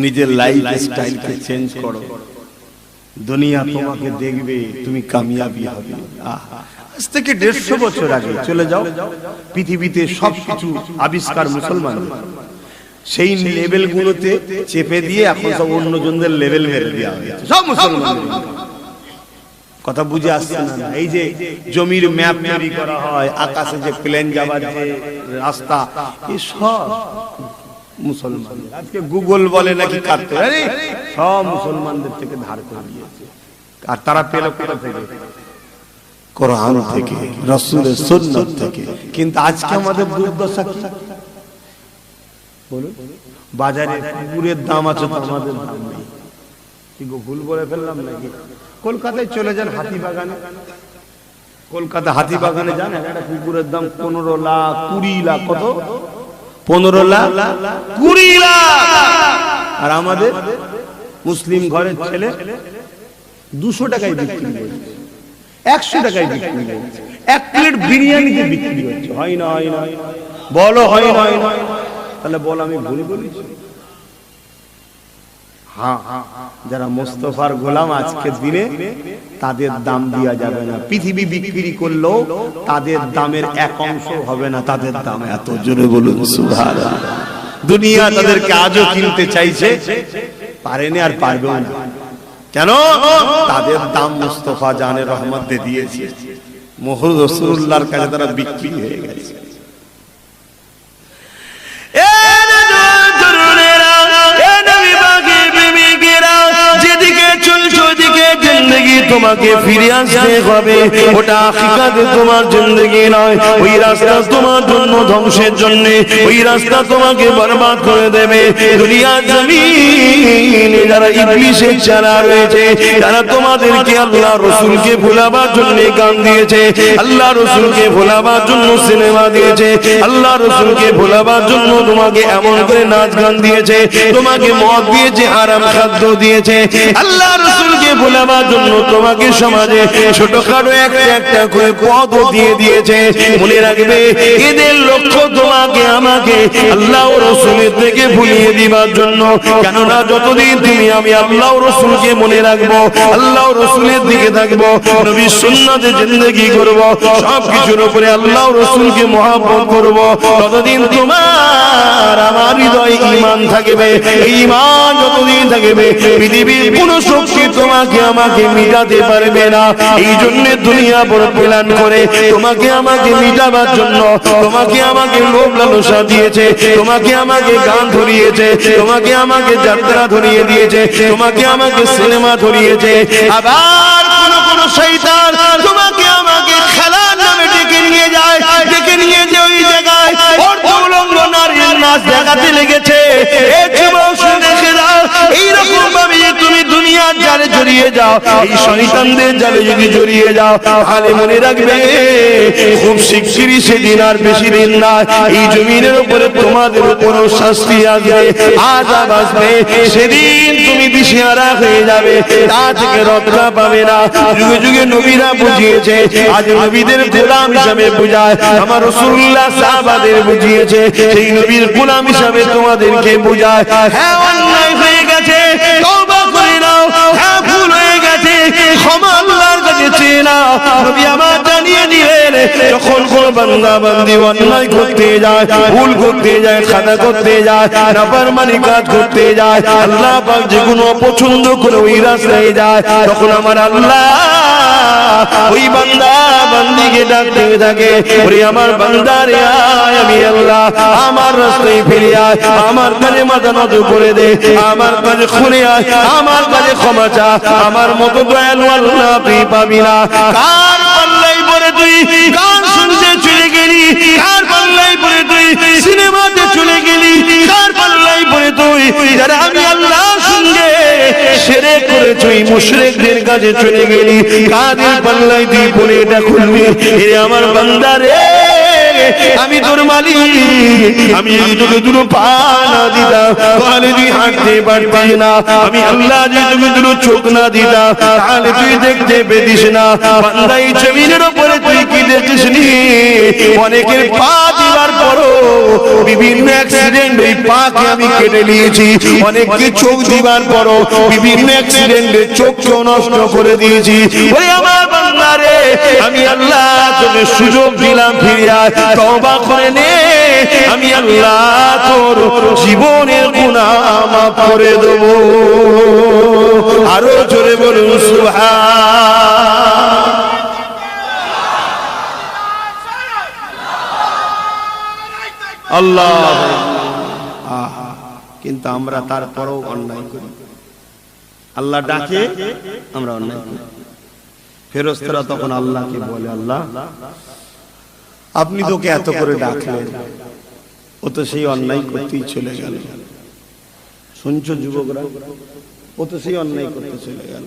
নিজের লাইফ স্টাইলকে চেঞ্জ করো, দুনিয়া তোমাকে দেখবে, তুমি কামিয়াবি হবে। আজ থেকে 150 বছর আগে চলে যাও, পৃথিবীতে সবকিছু আবিষ্কার মুসলমান, সেই লেভেলগুলোতে চেপে দিয়ে এখন সব অন্যজনদের লেভেল মেরে দেওয়া হয়েছে সব মুসলমান। কথা বুঝে আসছে না? এই যে জমির ম্যাপ তৈরি করা হয়, আকাশে যে প্লেন যাবার যে রাস্তা, এই সব মুসলমান। আজকে গুগল বলে নাকি কাটতে, আরে সব মুসলমানদের থেকে ধার করে দিয়েছে। আর তারা পেল কোথা থেকে? কোরআন থেকে, রাসূলের সুন্নাত থেকে। কিন্তু আজকে আমাদের দুর্দশা কি বলুন? বাজারে কুকুরের দাম আছে তো আমাদের দাম নেই। কি গো, ভুল বলে ফেললাম নাকি? কলকাতায় চলে যান হাতিবাগানে, কলকাতা হাতিবাগানে যান, একটা কুকুরের দাম 15 লাখ 20 লাখ। কত? 15 লাখ 20 লাখ। আর আমাদের মুসলিম ঘরের ছেলে 200 টাকায় বিক্রি করছে, 100 টাকায় বিক্রি করছে, 1 প্লেট বিরিয়ানিতে বিক্রি হচ্ছে। হয় না? হয় না? বলো হয় না? হয় না? তাহলে বল আমি ভুল বলেছি? হ্যাঁ, যারা মুস্তাফার গোলাম আজকের দিনে, তাদের দাম দেওয়া যাবে না। পৃথিবী বিক্রি করলেও তাদের দামের 1 অংশ হবে না, তাদের দাম এত। জোরে বলুন সুবহানাল্লাহ। দুনিয়া তাদেরকে আজও কিনতে চাইছে, পারেনি আর পারবেও না। কেন? তাদের দাম মুস্তাফা জানের রহমত দিয়ে দিয়েছে, মুহাম্মদ রাসূলুল্লাহর কাছে তারা বিক্রি হয়ে গেছে। তোমাকে ফিরে আসতে হবে, ওটা হাকিকাতে তোমার জিন্দেগি নয়। ওই রাস্তা তোমার জন্য ধ্বংসের জন্য, ওই রাস্তা তোমাকে বরবাদ করে দেবে। দুনিয়া জমিনে যারা ইবলিসের চারা রয়েছে, তারা তোমাদেরকে আল্লাহ রাসূলকে ভুলাবার জন্য গান দিয়েছে, আল্লাহ রাসূলকে ভুলাবার জন্য সিনেমা দিয়েছে, আল্লাহ রাসূলকে ভুলাবার জন্য তোমাকে এমন করে নাচ গান দিয়েছে, তোমাকে মদ দিয়েছে, হারাম খাদ্য দিয়েছে। আল্লাহ রাসূলকে ভুলাবার জন্য তোমাকে সমাজে ছোটখাটো একটা করে পদ দিয়ে দিয়েছে। মনে রাখবে, এদের লক্ষ্য তোমাকে আমাকে আল্লাহ রাসূলের থেকে ভুলিয়ে দিবার জন্য। কেননা যতদিন তুমি আমি আল্লাহ রাসূলকে মনে রাখবো, আল্লাহ রাসূলের দিকে থাকবো, নবীর সুন্নাতে জিন্দেগি করব, সবকিছুর উপরে আল্লাহ রাসূলকে মহব্বত করব, ততদিন তোমার আমার হৃদয়ে ঈমান থাকবে। এই ঈমান যতদিন থাকবে, পৃথিবীর কোন শক্তি তোমাকে আমাকে মিটাতে পারবে না। এই জন্য দুনিয়া বড় প্ল্যান করে তোমাকে আমাকে মিটাবার জন্য তোমাকে আমাকে লোভ লালসা দিয়েছে, তোমাকে আমাকে গান ধরিয়েছে, তোমাকে আমাকে যাত্রা ধরিয়ে দিয়েছে, তোমাকে আমাকে সিনেমা ধরিয়েছে। আবার কোন শয়তান তোমাকে আমাকে খেলার নামে ডেকে নিয়ে যায়, ডেকে নিয়ে যে ওই জায়গায় অর্ধউলঙ্গ নারীর নাচ দেখাতে লেগেছে। এই যুবক শুনে দেখে দাও, এইরকম জড়িয়ে যাও, এই শয়তানদের জালে যদি জড়িয়ে যাও, তাহলে মনে রাখবে খুব শিগগিরই সেদিন আর বেশি দিন না, এই জমিনের উপরে তোমাদের উপরও শাস্তি আসবে, আযাব আসবে। সেদিন তুমি দিশেহারা হয়ে যাবে, তা থেকে রক্ষা পাবে না। যুগে যুগে নবীরা বুঝিয়েছে, আজ নবীদের গোলাম হিসাবে বুঝায়, আমার রাসূলুল্লাহ সাহাবাদের বুঝিয়েছে, সেই নবীর গোলাম হিসাবে তোমাদেরকে বুঝায়। হ্যাঁ, অন্যায় হয়ে গেছে, তওবা করে নাও। হ্যাঁ, ভুল হয়ে গেছে, ক্ষমা আল্লাহর কাছে চেয়ে নাও। নবী আমার জানিয়ে দিলেন, যখন কোন বান্দা বান্দি অন্যায় করতে যায়, ভুল করতে যায়, খাতা করতে যায়, নাফরমানি কাজ করতে যায়, আল্লাহ পাক যে কোনো অপছন্দ করে ওই রাস্তায় যায়, তখন আমার আল্লাহ ওই বান্দা বান্দিকে ডাকতে থাকে, ওরে আমার বান্দা রে আয়, আমি আল্লাহ আমার রাস্তায় ফিরে আয়, আমার কাছে মাথা নত করে দে, আমার কাছে খুলে আয়, আমার কাছে ক্ষমা চা, আমার মতো দয়ালু আল্লাহ তুই পাবি না। কার পাল্লাই পড়ে তুই গান শুনতে চলে গেলি, কার পাল্লাই পড়ে তুই সিনেমাতে চলে গেলি, কার পাল্লাই পড়ে তুই যারা আমি আল্লাহর সঙ্গে শিরক করেছি মুশরিকদের কাছে চলে গেলি, কাদের পাল্লাই তুই পড়ে এটা খুলবি? এ আমার বান্দা রে, আমি তোর মালিক, আমি যদি তোকে দুটো পা না দিতাম তাহলে তুই হাঁটতে পারবি না, আমি আল্লাহ যদি তোকে দুটো চোখ না দিতাম তাহলে তুই দেখতে পেতিস না। বান্দা, এই জমিনের উপরে তুই কি দেখছিস নি? অনেকের পা দিবার পরও বিভিন্ন অ্যাক্সিডেন্ট এই পাকে আমি কেটে নিয়েছি, অনেককে চোখ দিবার পরও বিভিন্ন অ্যাক্সিডেন্টে চোখকেও নষ্ট করে দিয়েছি। ওই আমার বান্দা রে, আমি আল্লাহ তোকে সুযোগ দিলাম, ফিরে আয়, তওবা করে নে, আমি আল্লাহ তোর জীবনের গুনাহ মাফ করে দেব। আরো জোরে বলুন সুবহান আল্লাহ। কিন্তু আমরা তারপরেও অন্যায় করি, আল্লাহ ডাকে আমরা অন্যায় করি। ফেরেশতারা তখন আল্লাহকে বলে, আল্লাহ আপনি তোকে এত করে ডাকলেন, ও তো সেই অন্যায় করতেই চলে গেল। শুনছো যুবকরা, ও তো সেই অন্যায় করতে চলে গেল,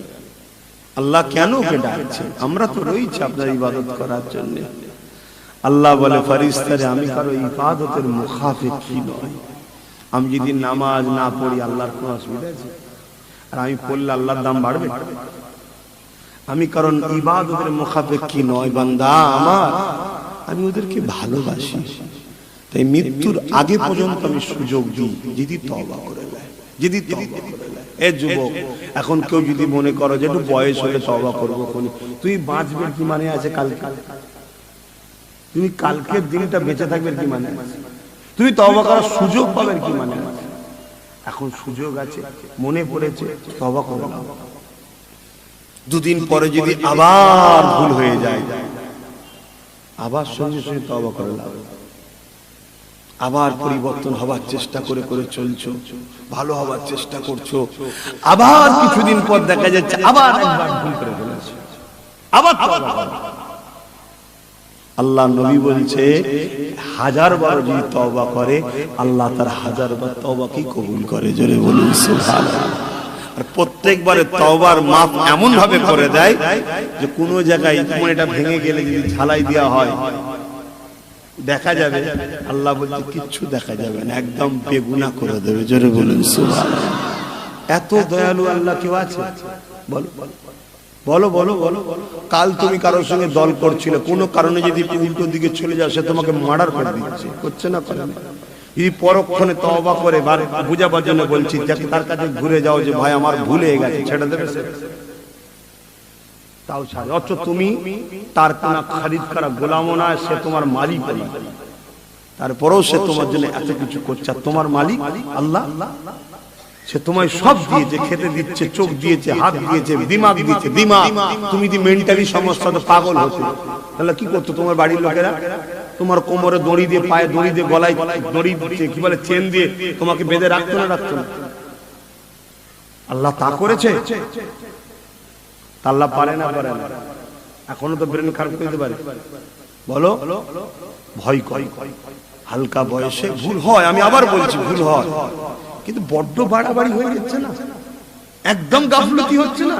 আল্লাহ কেন ওকে ডাকছে? আমরা তো রয়েছি আপনার ইবাদত করার জন্য। আল্লাহ বলে, ফেরেশতারে আমি কারো ইবাদতের মুখাফিকি নয়, আমি যদি নামাজ না পড়ি আল্লাহর কোনো অসুবিধা আছে? আর আমি পড়লে আল্লাহর দাম বাড়বে? আমি কারণ ইবাদতের মুখাফিকি নয়, বান্দা আমার, আমি ওদেরকে ভালোবাসি, তাই মৃত্যুর আগে পর্যন্ত আমি সুযোগ দিই যদি তওবা করে নেয়, যদি তওবা করে নেয়। এ যুবক, এখন কেউ যদি মনে করো যে একটু বয়স হলে তওবা করবো, তুই বাঁচবে কি মানে আছে? কালকে তুমি কালকের দিনটা বেঁচে থাকবে কি মানে আছে? তুমি তওবা করার সুযোগ পাবে কি মানে আছে? এখন সুযোগ আছে, মনে পড়েছে, তওবা করো। দুদিন পরে যদি আবার ভুল হয়ে যায়, আবার সঙ্গে সঙ্গে তওবা করে লাভ, আবার পরিবর্তন হবার চেষ্টা করে করে চলছো, ভালো হবার চেষ্টা করছো, আবার কিছুদিন পর দেখা যাচ্ছে আবার একবার ভুল করে ফেলেছো, আবার আল্লাহ নবী বলছে 1000 বার যদি তওবা করে আল্লাহ তার 1000 বার তওবাকে কবুল করে। জোরে বলুন সুবহানাল্লাহ। আর প্রত্যেকবারে তওবার মাপ এমন ভাবে করে দেয় যে কোনো জায়গায় এটা ভেঙে গেলে যদি ঝালাই দেওয়া হয় দেখা যাবে, আল্লাহ বলছে কিচ্ছু দেখা যাবে না, একদম বেগুনাহ করে দেবে। জোরে বলুন সুবহানাল্লাহ। এত দয়ালু আল্লাহ কেউ আছে? বলো বলো বলো বলো। কাল তুমি কারোর সঙ্গে দল করছিলে, কোনো কারণে যদি উল্টো দিকে চলে যাও সে তোমাকে মার্ডার করে দিচ্ছে, করছে না করে না? যদি পরক্ষণে তওবা করে বুঝাবার জন্য বলছি, তার কাছে ঘুরে যাও যে ভাই আমার ভুল হয়ে গেছে, ছেড়ে দেবে সে? তাও ছাড়ে। অথচ তুমি তার কোনো খরিদ করা গোলামও না, সে তোমার মালিক, তারপরেও সে তোমার জন্য এত কিছু করছে। আর তোমার মালিক আল্লাহ, সে তোমায় সব দিয়েছে, খেতে দিচ্ছে, চোখ দিয়েছে, হাত দিয়েছে, দিমাগ দিয়েছে। দিমাগ, তুমি যদি মেন্টালি সমস্যা তো পাগল হতে, তাহলে কি করতো তোমার বাড়ির লোকেরা? তোমার কোমরে দড়ি দিয়ে, পায়ে দড়ি দিয়ে, গলায় দড়ি দিয়ে, কি বলে চেন দিয়ে তোমাকে বেঁধে রাখতো না, রাখতো না? আল্লাহ তা করেছে? আল্লাহ পারে না? পারে না। এখনো তো ব্রেন খারাপ করতে পারে। বলো, ভয় করে। হালকা বয়সে ভুল হয়, আমি আবার বলছি ভুল হয়, কিন্তু বড্ড বাড়াবাড়ি হয়ে যাচ্ছে না? একদম গাফলতি হচ্ছে না?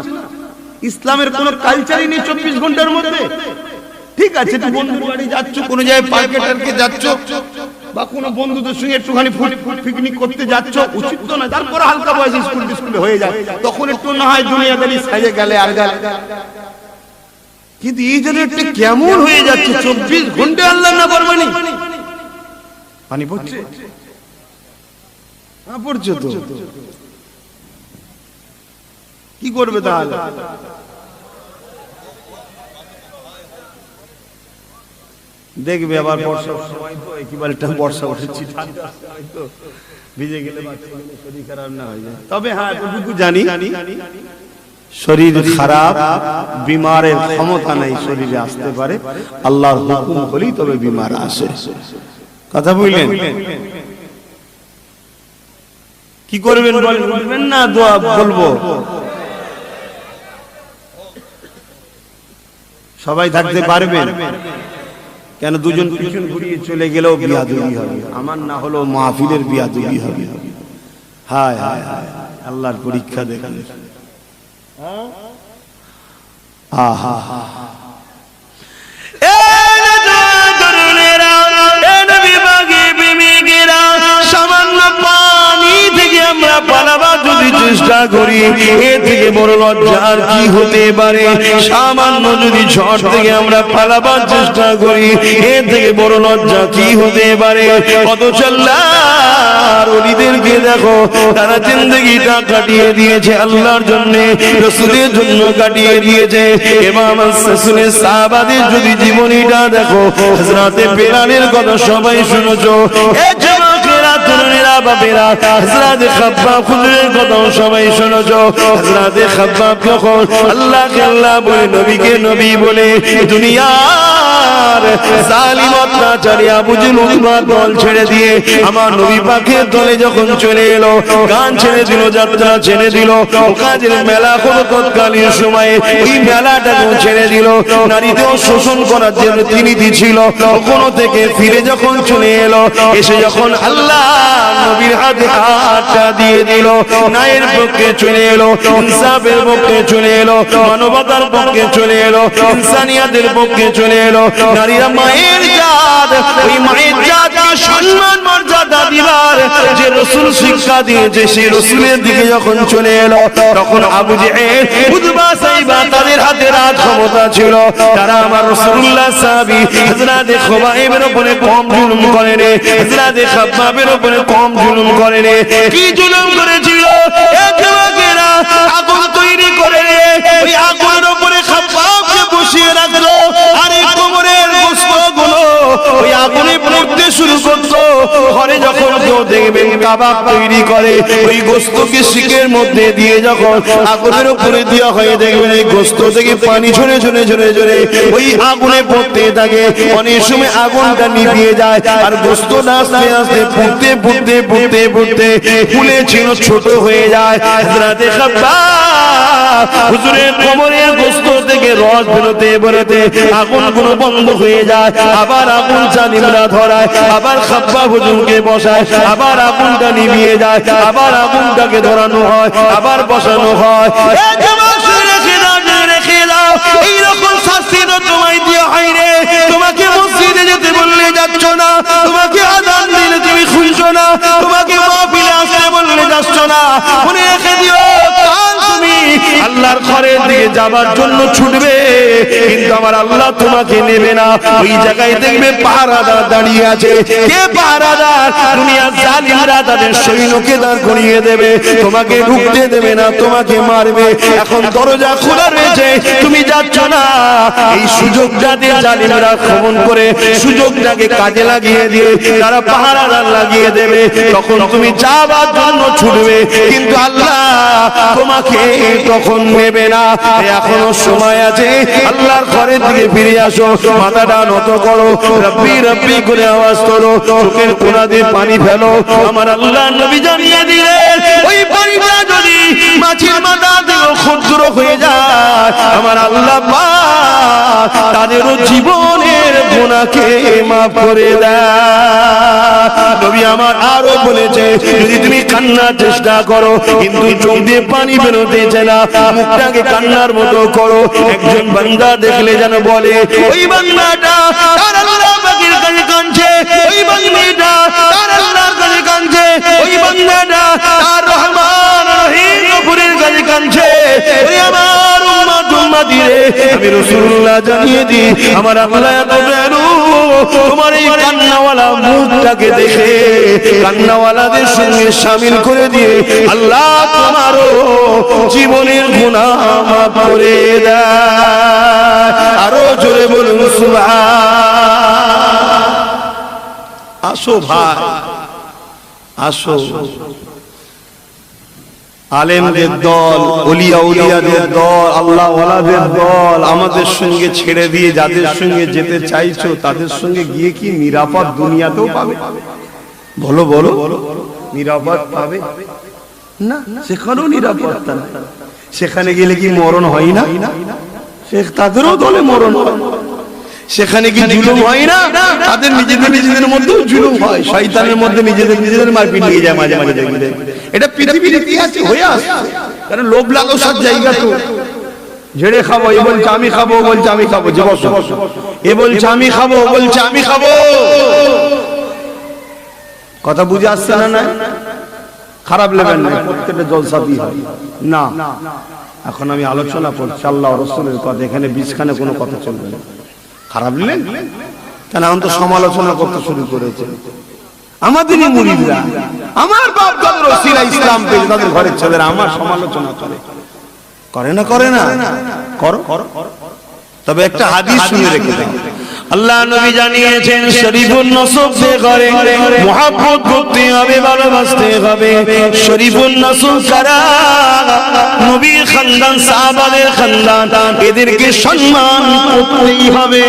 ইসলামের কোনো কালচারই নেই 24 ঘন্টার মধ্যে। ঠিক আছে, তুমি বন্ধুর বাড়ি যাচ্ছ, কোন জায়গায় পার্কে টার্কে যাচ্ছ, বা কোন বন্ধুদের সঙ্গে একটুখানি পিকনিক করতে যাচ্ছ, উচিত তো না? তারপর হালকা বয়সে স্কুলে হয়ে যায়, তখন একটু না হয় দুনিয়াদারি সাজে গেলে আর গেলে। কিন্তু এই জেনারেটটা কেমন হয়ে যাচ্ছে, 24 ঘন্টা আল্লাহ না পারবানি। পানি পড়ছে না? পড়ছে তো, কি করবে তাহলে? দেখবে আবার বর্ষার সময় তো একেবারে বর্ষা উঠেছি, ভিজে গেলে শরীর খারাপ না হয়ে যায়। তবে হ্যাঁ, এতটুকু জানি, শরীর খারাপ বিমারের ক্ষমতা নাই শরীরে আসতে পারে, আল্লাহর হুকুম হলেই তবে বিমার আসে। কথা বুঝলেন? কি করবেন বলবেন না? দোয়া বলবো, সবাই থাকতে পারবেন? কেন দুজন পিছন ঘুরিয়ে চলে গেলেও বিয়াদবি হবে, আমার না হলেও মাহফিলের বিয়াদবি হবে। হায় হায় হায়, আল্লাহর পরীক্ষা দেখেন। আহা হা হা, সামান্য পানি থেকে আমরা পালাবার যদি চেষ্টা করি, এ থেকে বড় লজ্জা আর কি হতে পারে? সামান্য যদি ঝড় থেকে আমরা পালাবার চেষ্টা করি, এ থেকে বড় লজ্জা কি হতে পারে? অথচ আল্লাহর ওলিদেরকে দেখো, তারা জিন্দেগিটা কাটিয়ে দিয়েছে আল্লাহর জন্য, রাসূলের জন্য কাটিয়ে দিয়েছে। ইমাম রাসূলের সাহাবাদের যদি জীবনীটা দেখো, হযরতে বেলালের কথা সবাই শুনেছো। এ যুবকেরা, তরুণেরা, বাবেরা, হযরতে খাব্বাব হুজুরের কথা সবাই শুনেছো। হযরতে খাব্বাব যখন আল্লাহকে আল্লাহ বলে, নবীকে নবী বলে, দুনিয়ার জালিম অত্যাচারী আবু জেহেল উতবা দল ছেড়ে দিয়ে আমার নবী পাকের দলে যখন চলে এলো, গান ছেড়ে দিল, যাত্রা ছেড়ে দিল, কাজের মেলা কোনো তৎকালীন সময়ে ওই মেলাটাকেও ছেড়ে দিল, নারীদেরও শোষণ করার যে রীতিনীতি ছিল ওখান থেকে ফিরে যখন চলে এলো, এসে যখন আল্লাহ নবীর হাতে হাতটা দিয়ে দিল, ন্যায়ের পক্ষে চলে এলো, ইনসাফের পক্ষে চলে এলো, মানবতার পক্ষে চলে এলো, ইনসানিয়াতের পক্ষে চলে এলো। নারীরা মায়ের জাত, ওই মায়ের জাতকে সম্মান মর্যাদা দিবার যে রাসূল শিক্ষা দিয়েছে, সেই রাসূলের দিকে যখন চলে এলো, তখন আবু জেহেল, উতবা, সাইবা তাদের হাতে রাজ ক্ষমতা ছিল। তারা আমার রাসূলুল্লাহ সাহাবী হযরতে খুবাইবের উপরে কম জুলুম করেনি, হযরতে খাব্বাবের উপরে কম জুলুম করেনি। কি জুলুম করেছিল? একবারেরা আগুন তৈরি করে ওই আগুনের উপরে খাব্বাবকে বসিয়ে রাখলো, আর এই কোমরের গোশতগুলো ওই আগুনে পুড়তে শুরু করতো। ঘরে যখন কেউ দেখবেন কাবাব তৈরি করে, ওই গোশতকে শিকের মধ্যে দিয়ে যখন আগুনের উপরে দেওয়া হয়, দেখবেন এই গোশত থেকে পানি ঝরে ঝরে ঝরে ঝরে ওই আগুনে পড়তে থাকে। অনেক সময় আগুনটা নিভিয়ে যায়, আর গোশতটা আস্তে আস্তে পুড়তে পুড়তে পুড়তে পুড়তে ফুলে ছিল ছোট হয়ে যায়। হযরতে খাব্বাব হুজুরের কোমরের গোশত থেকে রস বেরোতে বেরোতে আগুনগুলো বন্ধ হয়ে যায়, আবার আগুন জালিমরা ধরায়, আবার খাব্বাব হুজুরকে বসায়, আবার আগুনটা নিভিয়ে যায়, আবার আগুনটাকে ধরানো হয়, আবার বসানো হয়। এইরকম শাস্তি তো তোমায় দেওয়া হয় রে। তোমাকে মসজিদে যেতে বললে যাচ্ছ না, তোমাকে আযান দিলে তুমি শুনছো না, তোমাকে মাহফিলে আসতে বললে যাচ্ছ না। মনে রেখে দিও, কাল তুমি আল্লাহর ঘরের দিকে যাবার জন্য ছুটবে, কিন্তু আমার আল্লাহ তোমাকে নেবে না। ওই জায়গায় দেখবে পাহারাদার দাঁড়িয়ে আছে। কে পাহারাদার? দুনিয়ার জালিমরা তাদের সৈন্যকে দাঁড় করিয়ে দেবে, তোমাকে ঢুকতে দেবে না, তোমাকে মারবে। এখন দরজা খোলা রয়েছে, তুমি যাচ্ছ না। এই সুযোগটাতে জালিমরা খমন করে সুযোগটাকে কাজে লাগিয়ে দিয়ে তারা পাহারাদার লাগিয়ে দেবে, তখন তুমি যাবার জন্য ছুটবে, কিন্তু আল্লাহ তোমাকে তখন নেবে না। এখনো সময় আছে, আল্লাহর ঘরের দিকে ফিরে আসো, মাথাটা নত করো, রব্বি রব্বি করে আওয়াজ করো, চোখের কোণা দিয়ে পানি ফেলো। আমার আল্লাহ নবী জানিয়ে দিলেন, ওই পানিটা যদি মাছির মাথা থেকে ক্ষুদ্র হয়ে যায়, আমার আল্লাহ পাক তাদেরও জীবনের গুনাহ গুনাহকে মাফ করে দেয়। নবী আমার আরো বলেছে, যদি তুমি কান্নার চেষ্টা করো কিন্তু চোখ দিয়ে পানি বেরোতেছে না, মুখটাকে কান্নার মতো করো, একজন বান্দা দেখলে যেন বলে ওই বান্দাটা তার আল্লাহ পাকের কাছে কাঁদছে, ওই বান্দাটা তার আল্লাহর কাছে কাঁদছে, ওই বান্দাটা তার রহমান রহিম গফুরের কাছে কাঁদছে। ওই আমার উম্মত উম্মতি রে, আমি রাসূলুল্লাহ জানিয়ে দিই, আমার আল্লাহ এত দয়ালু, তোমার এই কান্নাওয়ালা মুখটাকে দেখে কান্নাওয়ালাদের সঙ্গে শামিল করে দিয়ে আল্লাহ তোমারও জীবনের গুনাহ মাফ করে দেয়। আরো জোরে বলুন সুবহান। আসো ভাই, আসো, আলেমদের দল, ওলিয়া উলিয়াদের দল, আল্লাহ ওয়ালাদের দল আমাদের সঙ্গে ছেড়ে দিয়ে যাদের সঙ্গে যেতে চাইছো তাদের সঙ্গে গিয়ে কি নিরাপদ দুনিয়াতেও পাবে? বলো বলো, নিরাপদ পাবে না, সেখানেও নিরাপত্তা না। সেখানে গেলে কি মরণ হয় না? তাদেরও দলে মরণ হয়। সেখানে কি জুলুম হয় না? তাদের নিজেদের মধ্যেও জুলুম হয়, শয়তানের মধ্যে নিজেদের মারপিট নিয়ে যায় মাঝে মাঝে। দেখবে এটা পৃথিবীর ইতিহাসে হয়ে আসছে, কারণ লোভ লালসার জায়গা তো। ঝেড়ে খাবো, এ বলছে আমি খাবো, ও বলছে আমি খাবো, যে বসো, এ বলছে আমি খাবো, ও বলছে আমি খাবো। কথা বুঝে আসছে না? না খারাপ লেবেন না, প্রত্যেকটা জলসাতেই হয় না। এখন আমি আলোচনা করছি আল্লাহ রাসূলের কথা, এখানে বিছখানে কোনো কথা চলবে না। খারাপ নিলেন কেন? এখন তো সমালোচনা করতে শুরু করেছে আমাদেরই মুরিদরা, আমার বাপ দাদার ওসিলা ইসলাম পেয়ে তাদের ঘরের ছেলেরা আমার সমালোচনা করে না? করে না? করো। তবে একটা হাদিস শুনে রেখে দাও, আল্লাহ নবী জানিয়েছেন শরীফুন নসব সে করে মুহাব্বত করতে হবে, ভালোবাসতে হবে। শরীফুন নসব কারা? নবীর খানদান, সাহাবাদের খানদান, এদেরকে সম্মান করতেই হবে,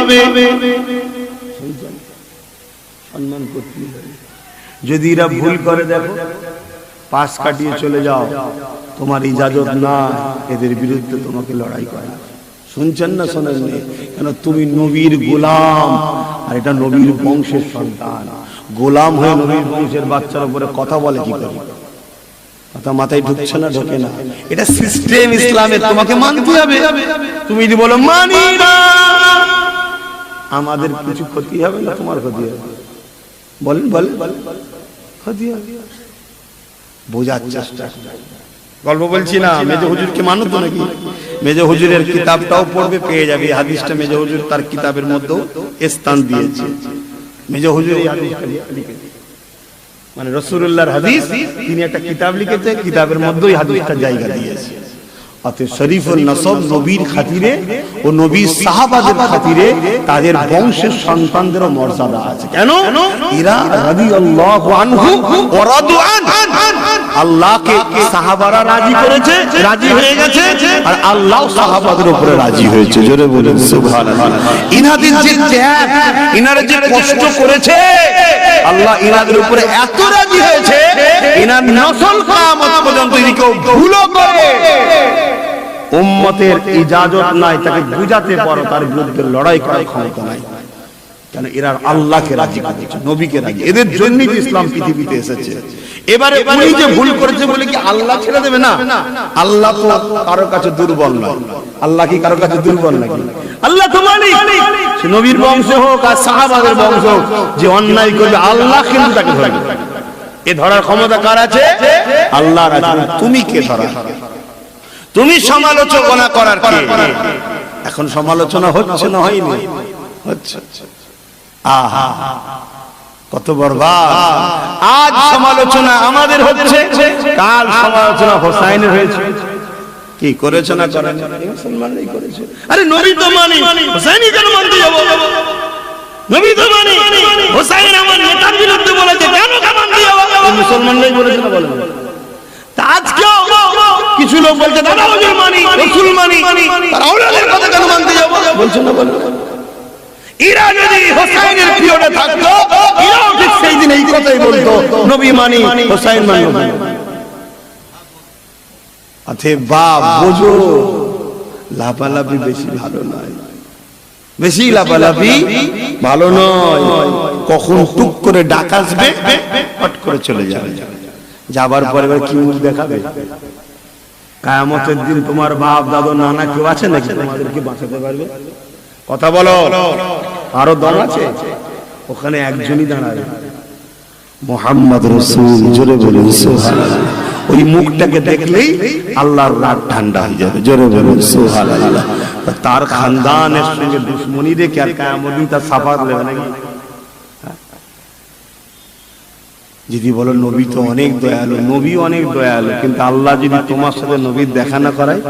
সম্মান করতেই হবে। যদি এরা ভুল করে দেখো, পাশ কাটিয়ে চলে যাও, তোমার ইজাজত না, এদের বিরুদ্ধে তোমাকে লড়াই করা। শুনছেন না? শোনেননি? কেন? তুমি নবীর গোলাম, আর এটা নবীর বংশের সন্তান। গোলাম হয়ে নবীর বংশের বাচ্চার উপরে কথা বলে কি করে? কথা মাথায় ঢুকছে না? ঢোকে না। এটা সিস্টেম ইসলামের, তোমাকে মানতে হবে। তুমি যদি বলো মানি না, আমাদের কিছু ক্ষতি হবে না, তোমার ক্ষতি হবে। বলেন বলেন, ক্ষতি হবে। বোঝার চেষ্টা। গল্প বলছি না, মেজো হুজুরকে মানো তো নাকি? মেজো হুজুরের কিতাবটাও পড়বে, পেয়ে যাবে। এই হাদিসটা মেজো হুজুর তার কিতাবের মধ্যেও স্থান দিয়েছে। মেজো হুজুর এই হাদিসটা লিখেছে, মানে রাসূলুল্লাহর হাদিস, তিনি একটা কিতাব লিখেছে, কিতাবের মধ্যে এই হাদিসটা জায়গা দিয়েছে। অতএব শরীফুল নসব নবীর খাতিরে ও নবীর সাহাবাদের খাতিরে তাদের বংশের সন্তানদেরও মর্যাদা আছে। কেন? এরা রাদিয়াল্লাহু আনহু ওয়া রাদু আন, আল্লাহকে সাহাবারা রাজি করেছে, রাজি হয়ে গেছে, আর আল্লাহ সাহাবাদের উপরে রাজি হয়েছে। জোরে বলেন সুবহানাল্লাহ। ইনাদের যে ত্যাগ, ইনারা যে কষ্ট করেছে, আল্লাহ ইনাদের উপরে এত রাজি হয়েছে, ইনার নসল কিয়ামত পর্যন্ত যদি কেউ ভুলও করে, উম্মতের ইজাজত নাই, তাকে বুঝাতে পারো, তার বিরুদ্ধে লড়াই করার ক্ষমতা নাই। কেন? এরা আল্লাহকে রাজি করেছে, নবীকে রাজি, এদের জন্যই ইসলাম পৃথিবীতে এসেছে। এবারে উনি যে ভুল করেছে বলে কি আল্লাহ ছেড়ে দেবে? না, আল্লাহ তো কারো কাছে দুর্বল নয়। আল্লাহ কি কারো কাছে দুর্বল নাকি? আল্লাহ তো মালিক, সে নবীর বংশ হোক আর সাহাবাদের বংশ হোক, যে অন্যায় করবে আল্লাহ কিন্তু তাকে ধরবে। এ ধরার ক্ষমতা কার আছে? আল্লাহর আছে। তুমি কে ধরা? তুমি সমালোচনা করার কে? এখন সমালোচনা হচ্ছে না হয়নি? হচ্ছে। আহা কত বরবাদ! আজ সমালোচনা আমাদের হচ্ছে, কাল সমালোচনা হোসাইনের হয়েছে। কি করেছে না করেন? মুসলমানরাই করেছে। আরে নবী তো মানি, হোসাইনি কেন মানতে যাব? নবী তো মানি, হোসাইন আমার নেতার বিরুদ্ধে বলেছে, কেন মানতে যাব? মুসলমানরাই বলেছে না বলেন? আজকেও কিছু লোক বলছে দাদা হুজুর মানি, রাসূল মানি, আর আউলিয়াদের কথা কেন মানতে যাব? বলছে না বলেন? এরা যদি হোসাইনের পিরিয়ডে থাকতো, এরাও ঠিক সেই দিন এই কথাই বলতো, নবী মানি, হোসাইন মানি। আতে বাপ বোঝো, লাফালাফি বেশি ভালো নয়। বেশি লাফালাফি ভালো নয়। কখন টুক করে ডাক আসবে, পট করে চলে যাবে। যাবার পরে এবার কি মুখ দেখাবে? কিয়ামতের দিন তোমার বাপ দাদু নানা কেউ আছে নাকি তোমাদেরকে বাঁচাতে পারবে? কথা বলো, আরো দল আছে? ওখানে একজনই দাঁড়াবে, মুহাম্মদ রাসূল। জোরে বলুন সুবহানাল্লাহ। ওই মুখটাকে দেখলেই আল্লাহর রাগ ঠান্ডা হয়ে যাবে। জোরে বলুন সুবহানাল্লাহ। তার খানদানের সঙ্গে দুশমনি রেখে আর কিয়ামত দিন তার সাফাত নেবে নাকি? যদি বলো নবী তো অনেক দয়ালু, নবী অনেক দয়ালু, কিন্তু আল্লাহ যদি তোমার সাথে নবীর দেখা না করায়,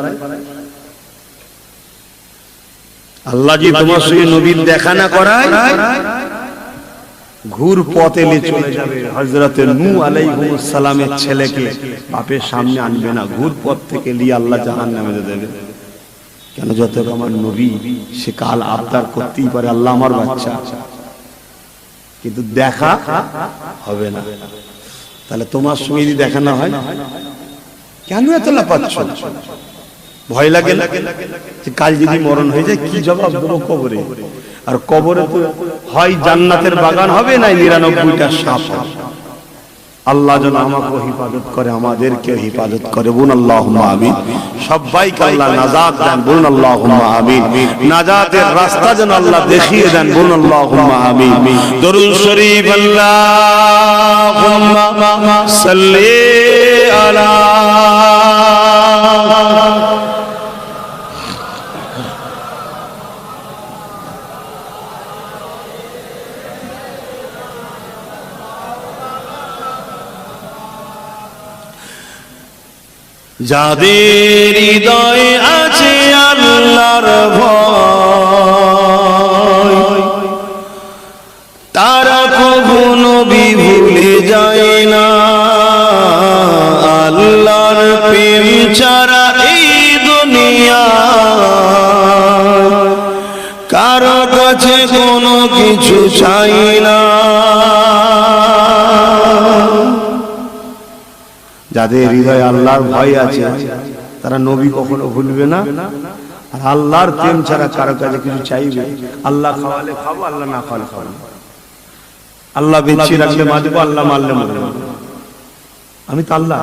আল্লাহ যদি তোমার সঙ্গে নবীর দেখা না করায়, ঘুর পথ এলে চলে যাবে। হযরতে নূহ আলাইহিস সালামের ছেলেকে বাপের সামনে আনবে না, ঘুর পথ থেকে নিয়ে আল্লাহ জাহান্নামে দেবে। কেন? যত আমার নবী, সে কাল আবদার করতেই পারে আল্লাহ আমার বাচ্চা, কিন্তু দেখা হবে না। তাহলে তোমার সঙ্গে যদি দেখা না হয়, কেন এত লাফাচ্ছ? ভয় লাগে না? কাল যদি মরণ হয়ে যায় কি জবাব দেবো কবরে? আর কবরে তো হয় জান্নাতের বাগান হবে, না 99টা সাপ। আল্লাহ যেন আমাকে হিফাজত করে, আমাদেরকে হিফাজত করে। বলুন আল্লাহুম্মা আমিন। সবাইকে আল্লাহ নাজাত দেন। বলুন আল্লাহুম্মা আমিন। নাজাতের রাস্তা যেন আল্লাহ দেখিয়ে দেন। বলুন আল্লাহুম্মা আমিন। দরুদ শরীফ আল্লাহুম্মা সাল্লি আলা যাদের হৃদয়ে আছে আল্লাহর ভয়, তারা কখনো ভুলে যায় না। আল্লাহর প্রেম ছাড়া এই দুনিয়া কারো কাছে কোনো কিছু চাই না। যাদের হৃদয়ে আল্লাহর ভয় আছে তারা নবী কখনো ভুলবে না, আর আল্লাহর প্রেম ছাড়া কারো কাছে কিছু চাইবে। আল্লাহ খাওয়ালে খাবো, আল্লাহ না খাওয়ালে খাবো না। আল্লাহ বেঁচে রাখলে বাঁচবো, আল্লাহ মারলে মরবো। আমি তো আল্লাহ,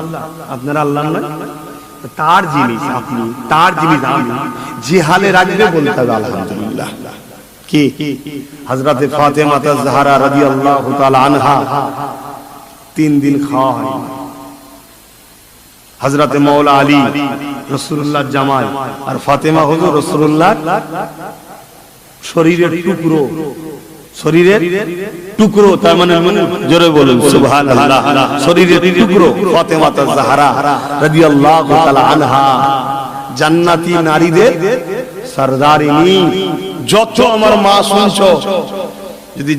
আপনারা আল্লাহ নয়। তার জিনিস আপনি, তার জিনিস আমি, যে হালে রাখবে বলতে হবে আলহামদুলিল্লাহ। কি হযরতে ফাতেমা জাহরা রাদিয়াল্লাহু তাআলা আনহা 3 দিন খাওয়া হয়। হযরতে মাওলা আলী রাসূলুল্লাহ জামাই, আর ফাতেমা হুজুর রাসূলুল্লাহ শরীরের টুকরো, শরীরের টুকরো। তার মানে জোরে বলুন সুবহানাল্লাহ। শরীরের টুকরো ফাতেমা জাহরা রাদিয়াল্লাহু তাআলা আনহা জান্নাতি নারীদের সরদারিনী। যত আমার মা শুনছো, যদি